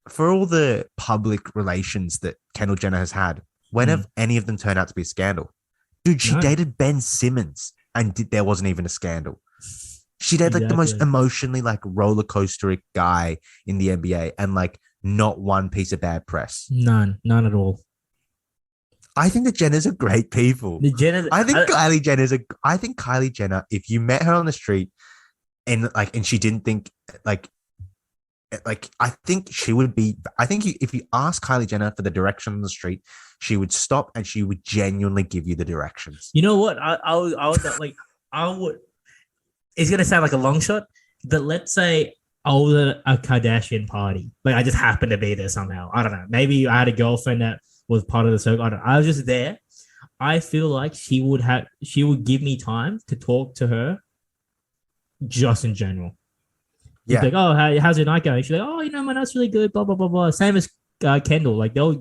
for all the public relations that Kendall Jenner has had, when have any of them turned out to be a scandal? Dude, she dated Ben Simmons and there wasn't even a scandal. She dated like the most emotionally, like, roller coaster guy in the NBA, and like not one piece of bad press.
None at all.
I think the Jenners are great people. I think Kylie Jenner, if you met her on the street and she didn't think I think she would be, if you ask Kylie Jenner for the direction on the street, she would stop and she would genuinely give you the directions.
You know what? I would, it's going to sound like a long shot, but let's say I was at a Kardashian party. Like, I just happened to be there somehow. I don't know. Maybe I had a girlfriend that was part of the circle. I was just there. I feel like she would give me time to talk to her just in general. Yeah. Like, oh, how's your night going? She's like, oh, my night's really good, blah, blah, blah, blah. Same as Kendall. Like, they'll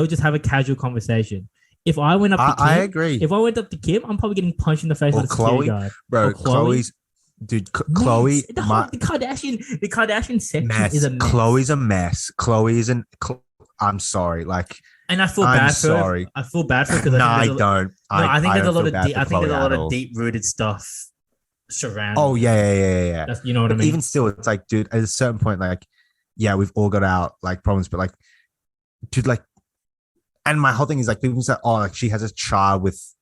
just have a casual conversation. If I went up to Kim,
I agree.
If I went up to Kim, I'm probably getting punched in the face by the security guard.
Bro, Chloe's... Dude, Chloe...
The Kardashian section is a mess.
Chloe's a mess. Chloe isn't... I'm sorry, like...
And I feel bad for her. I feel bad for her because
I don't.
I think there's a lot of deep-rooted stuff surrounding.
Oh, yeah.
That's, you know what I mean?
Even still, it's like, dude, at a certain point, like, yeah, we've all got our, like, problems, but, like, dude, like... And my whole thing is, like, people say, oh, like, she has a child with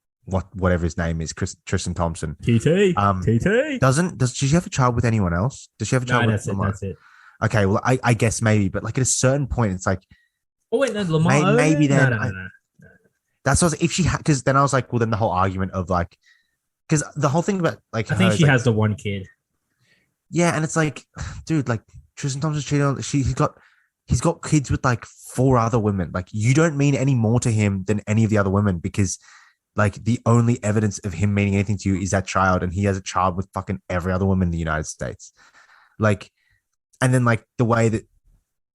whatever his name is, Tristan Thompson.
TT.
Does she have a child with anyone else? Does she have a child with Lamar?
That's it.
Okay, well, I guess maybe, but like at a certain point, it's like,
oh wait, no, Lamar.
Maybe then.
No.
That's what if she had, because then I was like, well, then the whole argument of like, because the whole thing about like,
I think she has the one kid.
Yeah, and it's like, dude, like Tristan Thompson's cheating on. He's got kids with like four other women. Like, you don't mean any more to him than any of the other women because, like, the only evidence of him meaning anything to you is that child, and he has a child with fucking every other woman in the United States. Like, and then like the way that,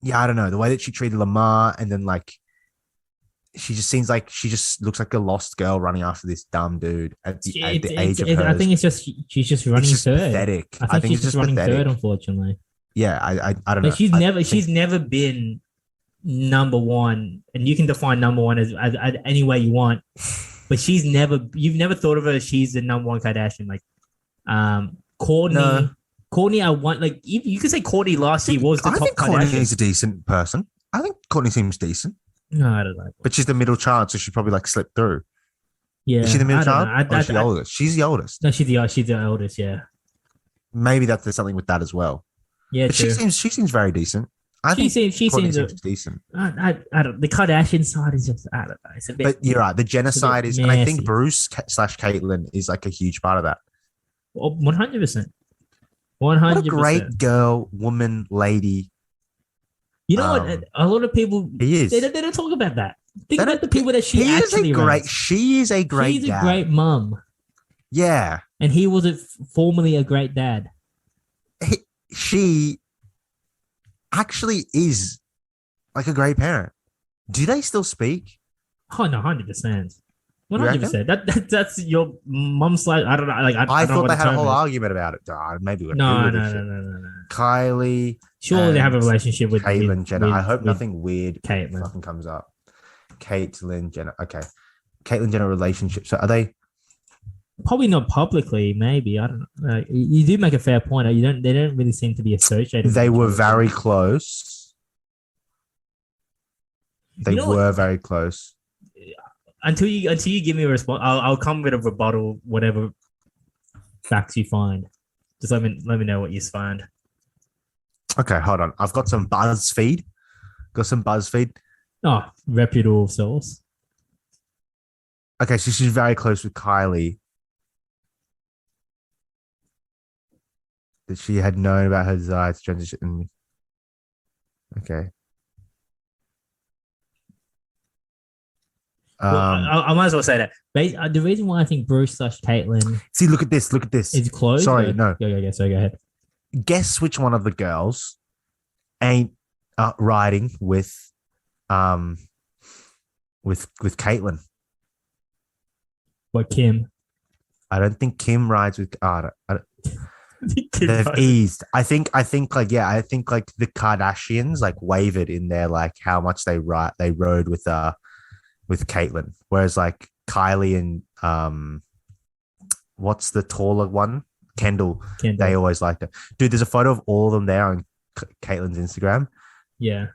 yeah, I don't know, the way that she treated Lamar, and then like she just seems like she just looks like a lost girl running after this dumb dude at the age of hers.
I think it's just she's just running third.
Pathetic.
I think she's just running pathetic. Third, unfortunately.
Yeah, I don't know.
She's never been number one, and you can define number one as any way you want. But you've never thought of her as she's the number one Kardashian. Like, Kourtney. No. Kourtney, I want, like, you could say Kourtney last year was the top Kardashian. I think
Kourtney is a decent person. I think Kourtney seems decent.
No, I don't know.
But she's the middle child, so she probably like slipped through.
Yeah.
Is she the middle child? Or is she the oldest? She's the oldest.
No, she's the oldest, yeah.
Maybe there's something with that as well.
Yeah,
but she seems very decent. She seems decent.
I don't. The Kardashian side is just, I don't know. It's a bit.
But you're right. The genocide is, and I think Bruce / Caitlyn is like a huge part of that.
100%. 100%.
What a great girl, woman, lady.
You know what? A lot of people they don't talk about that. Think about the people that she actually
runs. She is a great.
She's a great mum.
Yeah,
and he was formerly a great dad.
She actually is like a great parent. Do they still speak?
Oh no, 100%. 100%. That's your mum's like, I don't know. Like,
I thought they had a whole argument about it. Maybe
no.
Kylie.
Surely they have a relationship with
Caitlyn Jenner. I hope nothing weird fucking comes up. Caitlyn Jenner. Okay. Caitlyn Jenner relationship. So are they?
Probably not publicly. Maybe, I don't know. You do make a fair point. They don't really seem to be associated.
They were very close. They were very close.
Until you give me a response, I'll come with a rebuttal, whatever facts you find. Just let me know what you find.
Okay, hold on. I've got some BuzzFeed.
Oh, reputable source.
Okay, so she's very close with Kylie. That she had known about her desire to transition. Okay.
Well, I might as well say that. The reason why I think Bruce / Caitlyn.
See, look at this.
It's close.
Sorry, no.
Yeah. So go ahead.
Guess which one of the girls ain't riding with Caitlyn?
What, Kim?
I don't think Kim rides with. They've eased. I think like the Kardashians like wavered in their like how much they rode with Caitlyn, whereas like Kylie and what's the taller one? Kendall. They always liked it. Dude, there's a photo of all of them there on Caitlyn's Instagram.
Yeah.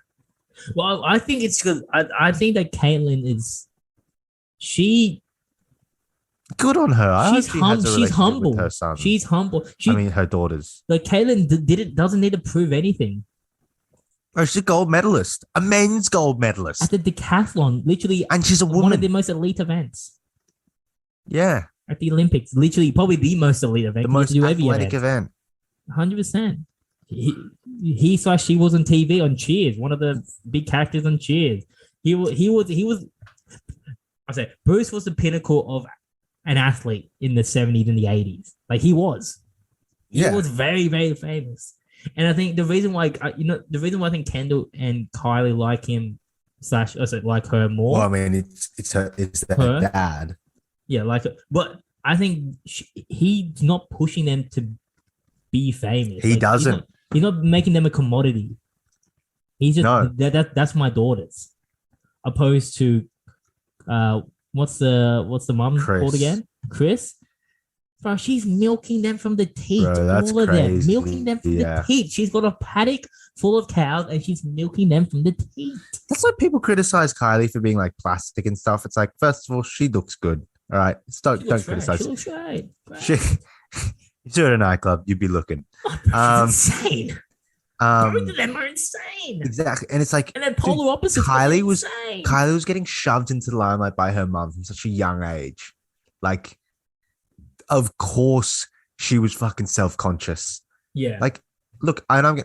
Well, I think it's good. I think that Caitlyn is
good on her.
She's humble.
With her son.
She's humble.
Her daughters.
Like Caitlyn doesn't need to prove anything.
Oh, she's a gold medalist, a men's gold medalist
at the decathlon, literally,
and she's a woman.
One of the most elite events.
Yeah,
at the Olympics, literally, probably the most elite event,
the most athletic event.
100%. She was on TV on Cheers, one of the big characters on Cheers. He was. I say Bruce was the pinnacle of an athlete in the 70s and the 80s. Like he was. He was very, very famous. And I think the reason why I think Kendall and Kylie like him like her more.
Well, I mean, it's their dad.
Yeah, like, but I think he's not pushing them to be famous.
He doesn't.
He's not making them a commodity. He's just that's my daughters, opposed to what's the mom called again? Chris. Bro, she's milking them from the teat.
Bro, that's
all of
crazy.
them. Milking them from the teat. She's got a paddock full of cows and she's milking them from the teat.
That's why people criticize Kylie for being like plastic and stuff. It's like, first of all, she looks good. All right. Don't criticize.
She looks right.
You do it at a nightclub, you'd be looking.
Insane. Both of them are insane.
Exactly. And it's like,
and then polar opposites.
Kylie was getting shoved into the limelight by her mom from such a young age. Like, of course she was fucking self-conscious.
Yeah.
Like, look, and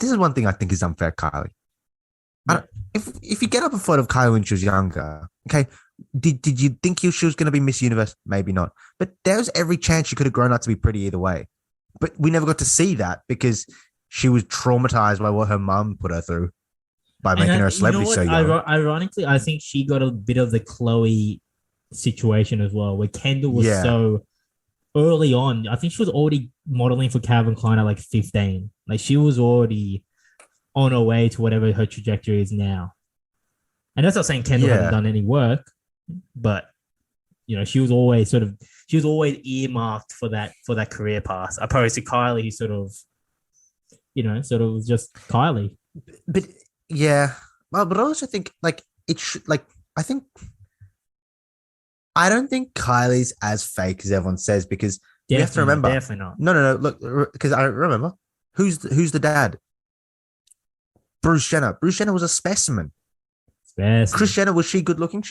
this is one thing I think is unfair, Kylie.
Yeah.
If you get up a photo of Kylie when she was younger, okay, did you think she was going to be Miss Universe? Maybe not. But there was every chance she could have grown up to be pretty either way. But we never got to see that because she was traumatized by what her mum put her through by making her a celebrity so young.
Ironically, I think she got a bit of the Chloe situation as well, where Kendall was so early on. I think she was already modeling for Calvin Klein at like 15. Like she was already on her way to whatever her trajectory is now. And that's not saying Kendall hadn't done any work, but she was always earmarked for that career path, opposed to Kylie, who sort of was just Kylie.
But yeah, well, but I also think like it should I don't think Kylie's as fake as everyone says because you have to remember.
Definitely not.
No. Look, because I remember who's the dad. Bruce Jenner. Bruce Jenner was a specimen. Kris Jenner, was she good looking?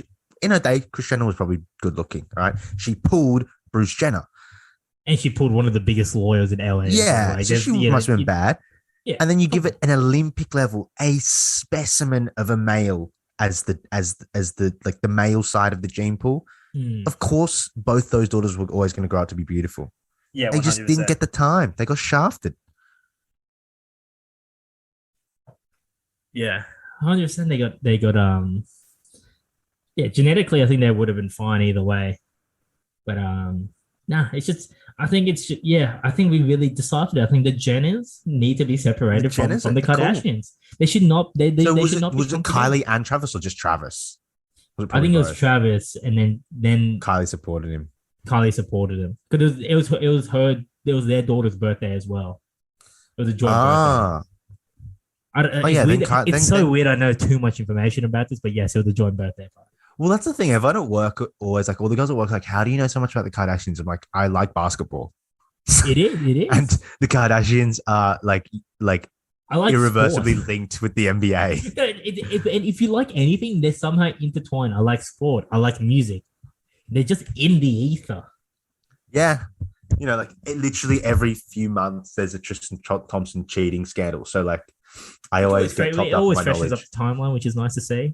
In her day, Kris Jenner was probably good looking. All right, she pulled Bruce Jenner,
and she pulled one of the biggest lawyers in LA.
Yeah, so she must have been bad.
Yeah,
and then you give it an Olympic level, a specimen of a male as the male side of the gene pool. Of course, both those daughters were always going to grow up to be beautiful.
Yeah, 100%.
They just didn't get the time. They got shafted.
Yeah, 100%. They got genetically, I think they would have been fine either way. But it's just I think we really deciphered it. I think the Jenners need to be separated from the Kardashians. Cool. They should not. They should not.
Was it Kylie and Travis or just Travis?
I think it was Travis, and then
Kylie supported him.
Because it was their daughter's birthday as well. It was a joint birthday. It's so weird. I know too much information about this, but yes, it was a joint birthday party.
Well, that's the thing. Everyone at work always like all the girls at work like, how do you know so much about the Kardashians? I'm like, I like basketball.
It is.
And the Kardashians are like
I like
irreversibly
sport.
Linked with the NBA.
And if you like anything, they're somehow intertwined. I like sport. I like music. They're just in the ether.
Yeah. Literally every few months there's a Tristan Thompson cheating scandal. So like I always get topped up. It always freshens up
the timeline, which is nice to see.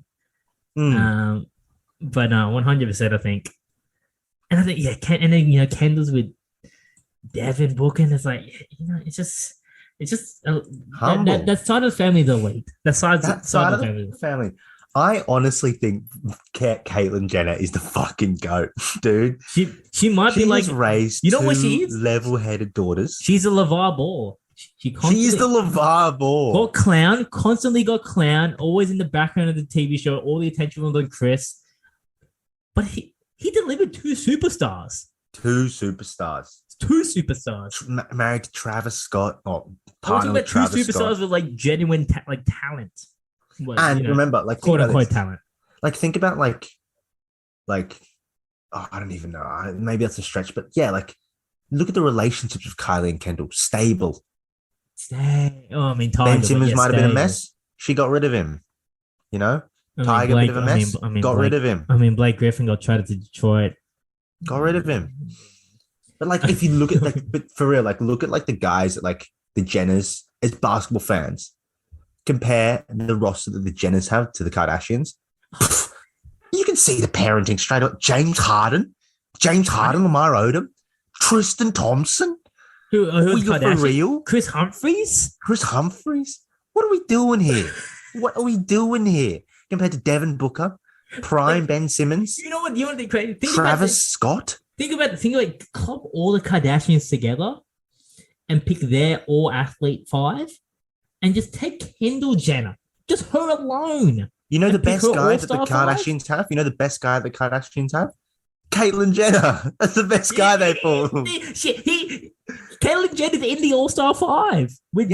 But 100%, I think. And I think, and then, Kendall's with Devin Booker, and it's like, it's just that side of the family is elite. That side of the
family. I honestly think Caitlyn Jenner is the fucking goat, dude.
She might be like
raised. What she is? Level-headed daughters.
She's a LeVar Ball. She
is the LeVar Ball.
Constantly got clown, always in the background of the TV show, all the attention was on Chris. But he delivered two superstars. Married
to Travis Scott.
Partner with Travis Scott. Two superstars with like genuine talent.
Remember, like
quote unquote talent.
Like think about like I don't even know. Maybe that's a stretch, but yeah, like look at the relationships with Kylie and Kendall. Stable.
Ben
Simmons might have been a mess. She got rid of him. Tiger, bit of a mess. Got rid of him.
Blake Griffin got traded to Detroit.
Got rid of him. But like, if you look at but for real, like look at like the guys that like the Jenners as basketball fans. Compare the roster that the Jenners have to the Kardashians. You can see the parenting straight up. James Harden, Lamar Odom, Tristan Thompson.
Who's Kardashian?
For real?
Chris Humphries.
What are we doing here? Compared to Devin Booker, prime Ben Simmons.
You know what? You want to be crazy?
Travis Scott.
Think about club all the Kardashians together and pick their all athlete 5 and just take Kendall Jenner, just her alone.
You know the best guy that the Kardashians have? Caitlyn Jenner. That's the best guy they pulled.
Caitlyn Jenner's in the All-Star 5 with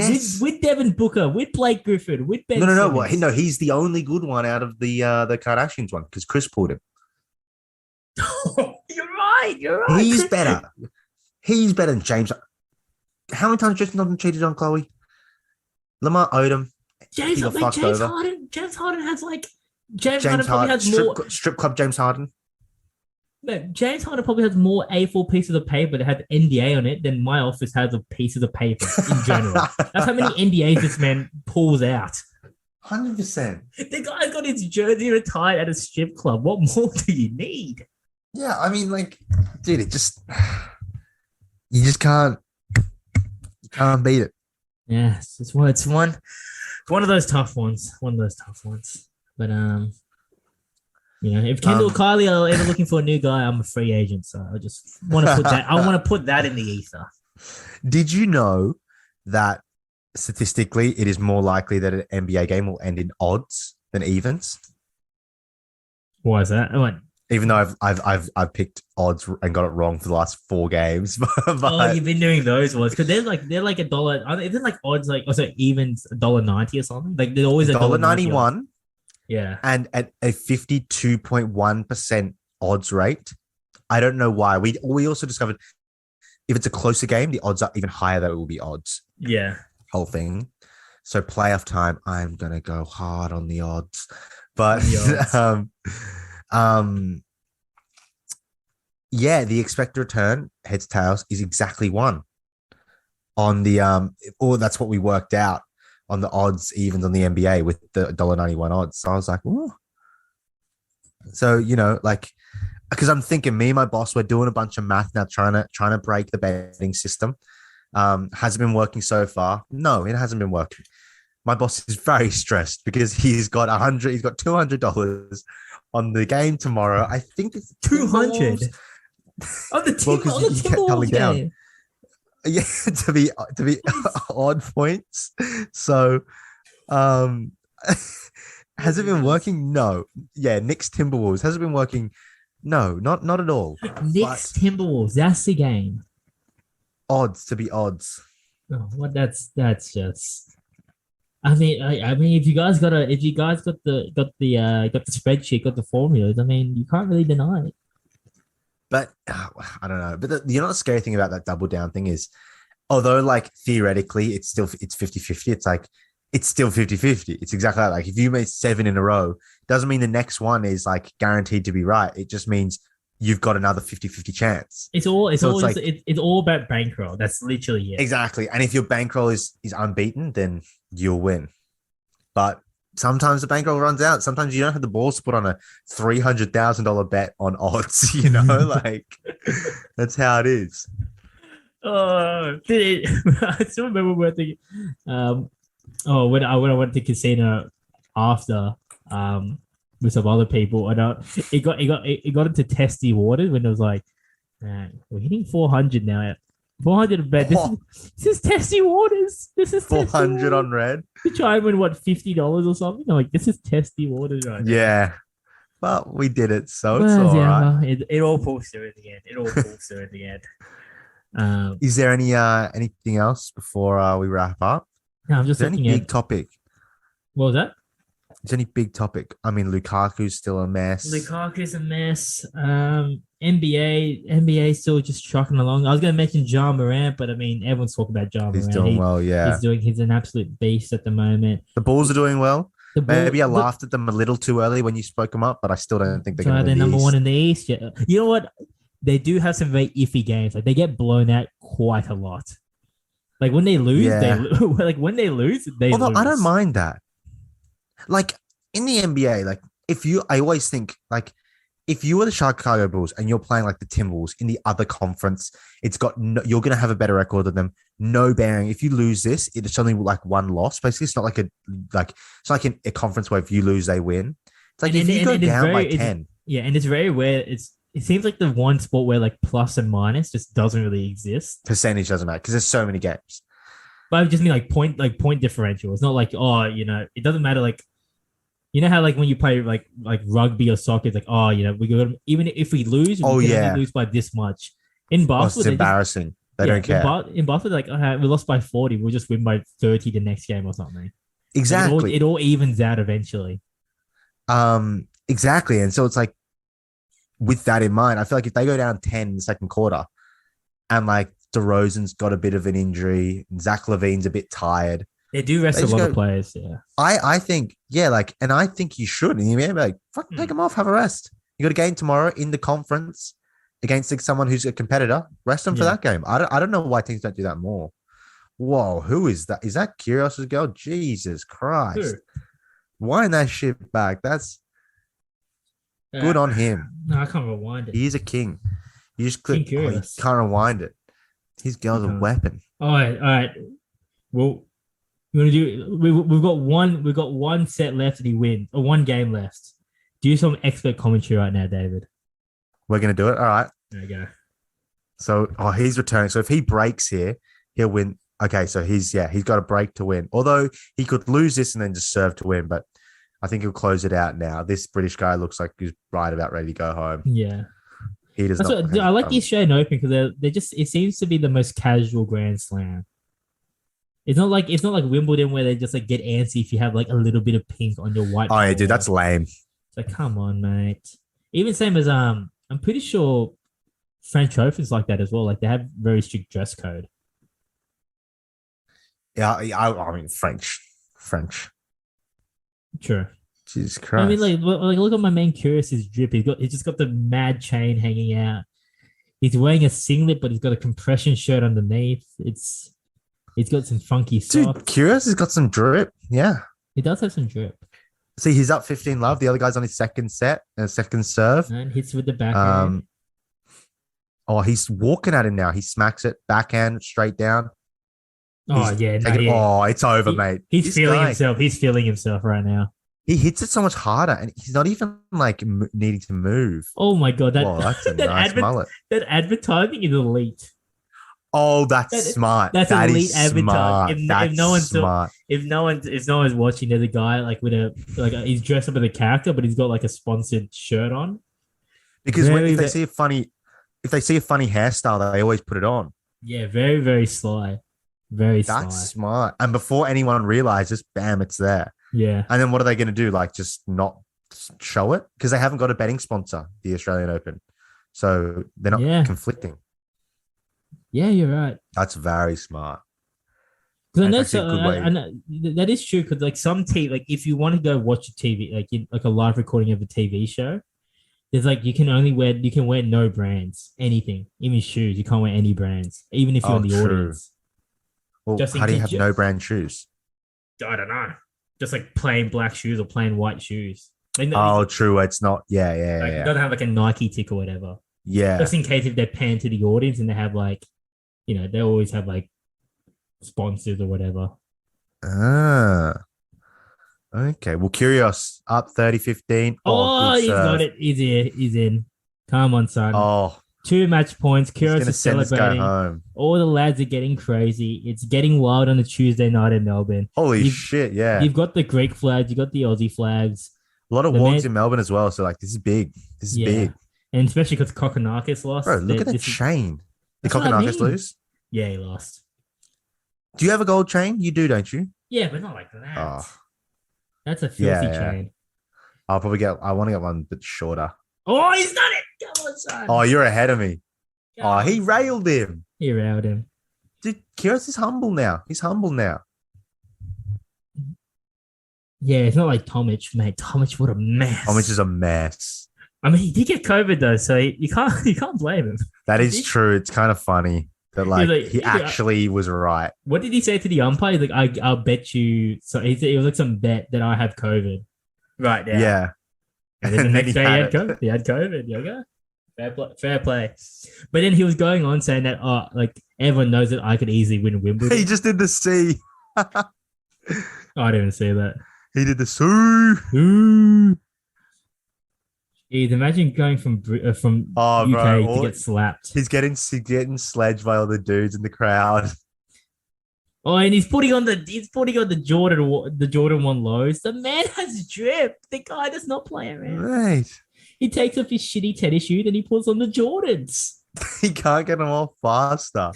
Devin Booker, with Blake Griffin, with Ben Simmons.
No, he's the only good one out of the Kardashians one because Chris pulled him.
You're right.
He's better. He's better than James. How many times Tristan Thompson cheated on Khloe? Lamar Odom.
James Harden has like James Harden probably has more
strip club James Harden.
No, James Harden probably has more A4 pieces of paper that have NDA on it than my office has of pieces of paper in general. That's how many NDAs this man pulls out.
100%.
The guy's got his jersey retired at a strip club. What more do you need?
Yeah, I mean, like, dude, you just can't beat it.
Yes, it's one of those tough ones. But if Kendall Kylie are ever looking for a new guy, I'm a free agent, so I just want to put that. I want to put that in the ether.
Did you know that statistically, it is more likely that an NBA game will end in odds than evens?
Why is that?
Even though I've picked odds and got it wrong for the last 4 games.
But you've been doing those ones because they're like $1. Isn't like odds like also evens $1.90 or something? Like they're always
$1.91.
Yeah.
And at a 52.1% odds rate. I don't know why. We also discovered if it's a closer game, the odds are even higher that it will be odds.
Yeah.
Whole thing. So playoff time, I'm gonna go hard on the odds. But yeah, the expected return, heads tails, is exactly 1 on the or that's what we worked out on the odds evens on the NBA with the $1.91 odds. So I was like, ooh. So, like, because I'm thinking me and my boss, we're doing a bunch of math now, trying to break the betting system. Has it been working so far? No, it hasn't been working. My boss is very stressed because he's got $200 on the game tomorrow. I think it's
200 on the Timberwolves game.
Yeah, to be odd points. So, has it been working? No. Yeah, Knicks Timberwolves. Has it been working? No, not at all.
Knicks Timberwolves. That's the game.
Odds to be odds.
Oh, well, that's just. I mean, if you guys got the spreadsheet, got the formulas. I mean, you can't really deny it.
But I don't know. But the scary thing about that double down thing is, although like theoretically it's 50-50, it's like it's still 50-50. It's exactly like if you made 7 in a row, doesn't mean the next one is like guaranteed to be right. It just means you've got another 50-50 chance.
It's all about bankroll. That's literally it.
Exactly. And if your bankroll is unbeaten, then you'll win. But sometimes the bankroll runs out. Sometimes you don't have the balls to put on a $300,000 bet on odds, like that's how it is.
I still remember when thinking, when I went to casino after, with some other people, and it got into testy waters when it was like, man, we're hitting 400 now. 400 a bet. This is testy waters. This is
400 on red.
To try and win $50 or something. I'm like, this is testy waters right now.
Yeah, but we did it, so it's all right.
It all pulls through in the end.
Is there anything else before we wrap up?
No, I'm just looking
at any big topic.
What was that?
Is there any big topic? I mean, Lukaku's still a mess.
Lukaku's a mess. NBA still just trucking along. I was going to mention John Morant, but I mean, everyone's talking about John Morant.
He's doing well, yeah.
He's an absolute beast at the moment.
The Bulls are doing well. Maybe I laughed at them a little too early when you spoke them up, but I still don't think they're going to
win. They're number 1 in the East. Yeah. You know what? They do have some very iffy games. Like they get blown out quite a lot. Like when they lose, they lose.
Although I don't mind that. Like in the NBA, like I always think like if you were the Chicago Bulls and you're playing like the Timberwolves in the other conference, you're going to have a better record than them. No bearing. If you lose this, it's only like 1 loss. Basically, it's not like it's like a conference where if you lose, they win. It's like if you go down by 10.
Yeah, and it's very rare. It seems like the one sport where like plus and minus just doesn't really exist.
Percentage doesn't matter because there's so many games.
But I just mean like point differential. It's not like it doesn't matter. Like how like when you play like rugby or soccer, it's like we go even if we lose, we lose by this much. In basketball,
it's embarrassing. They don't care.
In basketball, like we lost by 40, we'll just win by 30 the next game or something.
Exactly.
It all evens out eventually.
Exactly, and so it's like. With that in mind, I feel like if they go down 10 in the second quarter and like DeRozan's got a bit of an injury, Zach LaVine's a bit tired.
They do rest a lot of players, yeah.
I think, and I think you should. And you may be like, fuck, take them off, have a rest. You got a game tomorrow in the conference against someone who's a competitor. Rest them for that game. I don't know why teams don't do that more. Whoa, who is that? Is that Kyrgios' girl? Jesus Christ.
Sure.
Wind that shit back. That's good on him.
No, I can't rewind it.
He is a king. You just click.
You
can't rewind it. His girl's a weapon.
All right. Well, we're gonna do. We've got one set left, and he wins, or one game left. Do some expert commentary right now, David.
We're gonna do it. All right.
There you go.
So, he's returning. So if he breaks here, he'll win. Okay, so he's got a break to win. Although he could lose this and then just serve to win, but I think he'll close it out now. This British guy looks like he's right about ready to go home.
Yeah.
He does
I like the Australian Open because they're just, it seems to be the most casual Grand Slam. It's not like Wimbledon where they just like get antsy if you have like a little bit of pink on your white.
Oh yeah, dude, that's lame.
It's like, come on, mate. Even same as I'm pretty sure French Open's like that as well. Like they have very strict dress code.
Yeah, I mean French.
Sure.
Jesus Christ.
I mean, like look at my man Kyrgios's drip. He's just got the mad chain hanging out. He's wearing a singlet, but he's got a compression shirt underneath. He's got some funky socks.
Dude, Kyrgios has got some drip. Yeah.
He does have some drip.
See, he's up 15-love. The other guy's on his second set and second serve.
And hits with the backhand.
He's walking at him now. He smacks it backhand straight down. It's over, mate.
He's feeling himself. He's feeling himself right now.
He hits it so much harder, and he's not even like needing to move.
Oh my god,
that's a nice mullet.
That advertising is elite.
Oh, that's smart.
That's elite advertising. If no one's watching, there's a guy like he's dressed up as a character, but he's got like a sponsored shirt on.
Because if they see a funny hairstyle, they always put it on.
Yeah, very very sly.
That's smart. And before anyone realizes, bam, it's there.
Yeah.
And then what are they going to do? Like just not show it? Because they haven't got a betting sponsor, the Australian Open. So they're not conflicting.
Yeah, you're right.
That's very smart.
Because I know that is true. Because like some TV, like if you want to go watch a TV, like a live recording of a TV show, there's like you can wear no brands, anything, even shoes. You can't wear any brands, even if you're in the audience.
Well, how do you have no brand shoes?
I don't know. Just like plain black shoes or plain white shoes.
True. It's not. Yeah.
It doesn't have like a Nike tick or whatever.
Yeah.
Just in case if they're pan to the audience and they have like, they always have like sponsors or whatever.
Okay. Well, Kyrgios up 30-15.
He's got it. He's in. Come on, son. 2 match points. Kyrgios is celebrating. All the lads are getting crazy. It's getting wild on a Tuesday night in Melbourne.
Holy shit, yeah.
You've got the Greek flags. You've got the Aussie flags.
A lot of wargs in Melbourne as well. So, like, this is big. This is big.
And especially because Kokkinakis lost.
Bro, look at the chain. Did Kokkinakis lose?
Yeah, he lost.
Do you have a gold chain? You do, don't you?
Yeah, but not like that. That's a filthy chain.
I want to get one that's shorter.
Oh, he's done it. Come on, son.
Oh, you're ahead of me. He railed him.
He railed him.
Dude, Kyrgios is humble now. He's humble now.
Yeah, it's not like Tomic, mate. Tomic, what a mess.
Tomic is a mess.
I mean, he did get COVID though, so you can't blame him.
That is true. It's kind of funny that he actually was right.
What did he say to the umpire? He's like, I'll bet you. So it was like some bet that I have COVID right now.
Yeah.
And then the next day he had COVID. You go. Fair play. But then he was going on saying that, everyone knows that I could easily win Wimbledon.
He just did the C.
I didn't even see that.
He did the C.
Imagine going from UK to get slapped.
He's getting sledged by all the dudes in the crowd.
Oh, and he's putting on the Jordan 1 lows. The man has drip. The guy does not play around.
Right.
He takes off his shitty tennis shoes and he puts on the Jordans.
He can't get them off faster.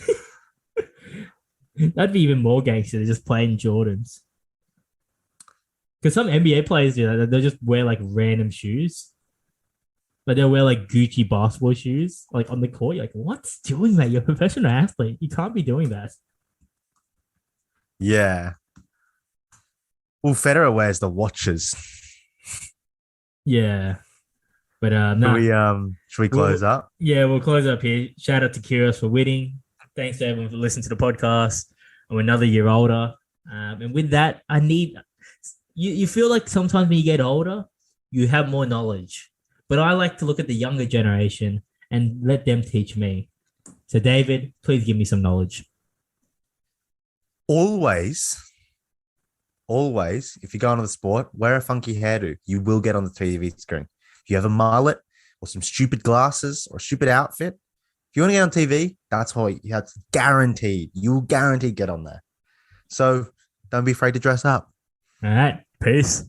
That'd be even more gangster than just playing Jordans. Because some NBA players do that. They'll just wear like random shoes. Like they'll wear like Gucci basketball shoes like on the court. You're like, what's doing that? You're a professional athlete. You can't be doing that.
Yeah. Well, Federer wears the watches.
Yeah. But
Should we close up?
Yeah, we'll close up here. Shout out to Kyrgios for winning. Thanks to everyone for listening to the podcast. I'm another year older. And with that, I need you feel like sometimes when you get older, you have more knowledge. But I like to look at the younger generation and let them teach me. So David, please give me some knowledge.
Always, if you go on the sport, wear a funky hairdo. You will get on the TV screen. If you have a mullet or some stupid glasses or a stupid outfit, if you want to get on TV, that's what you have. Guaranteed. You'll guaranteed get on there. So don't be afraid to dress up.
All right. Peace.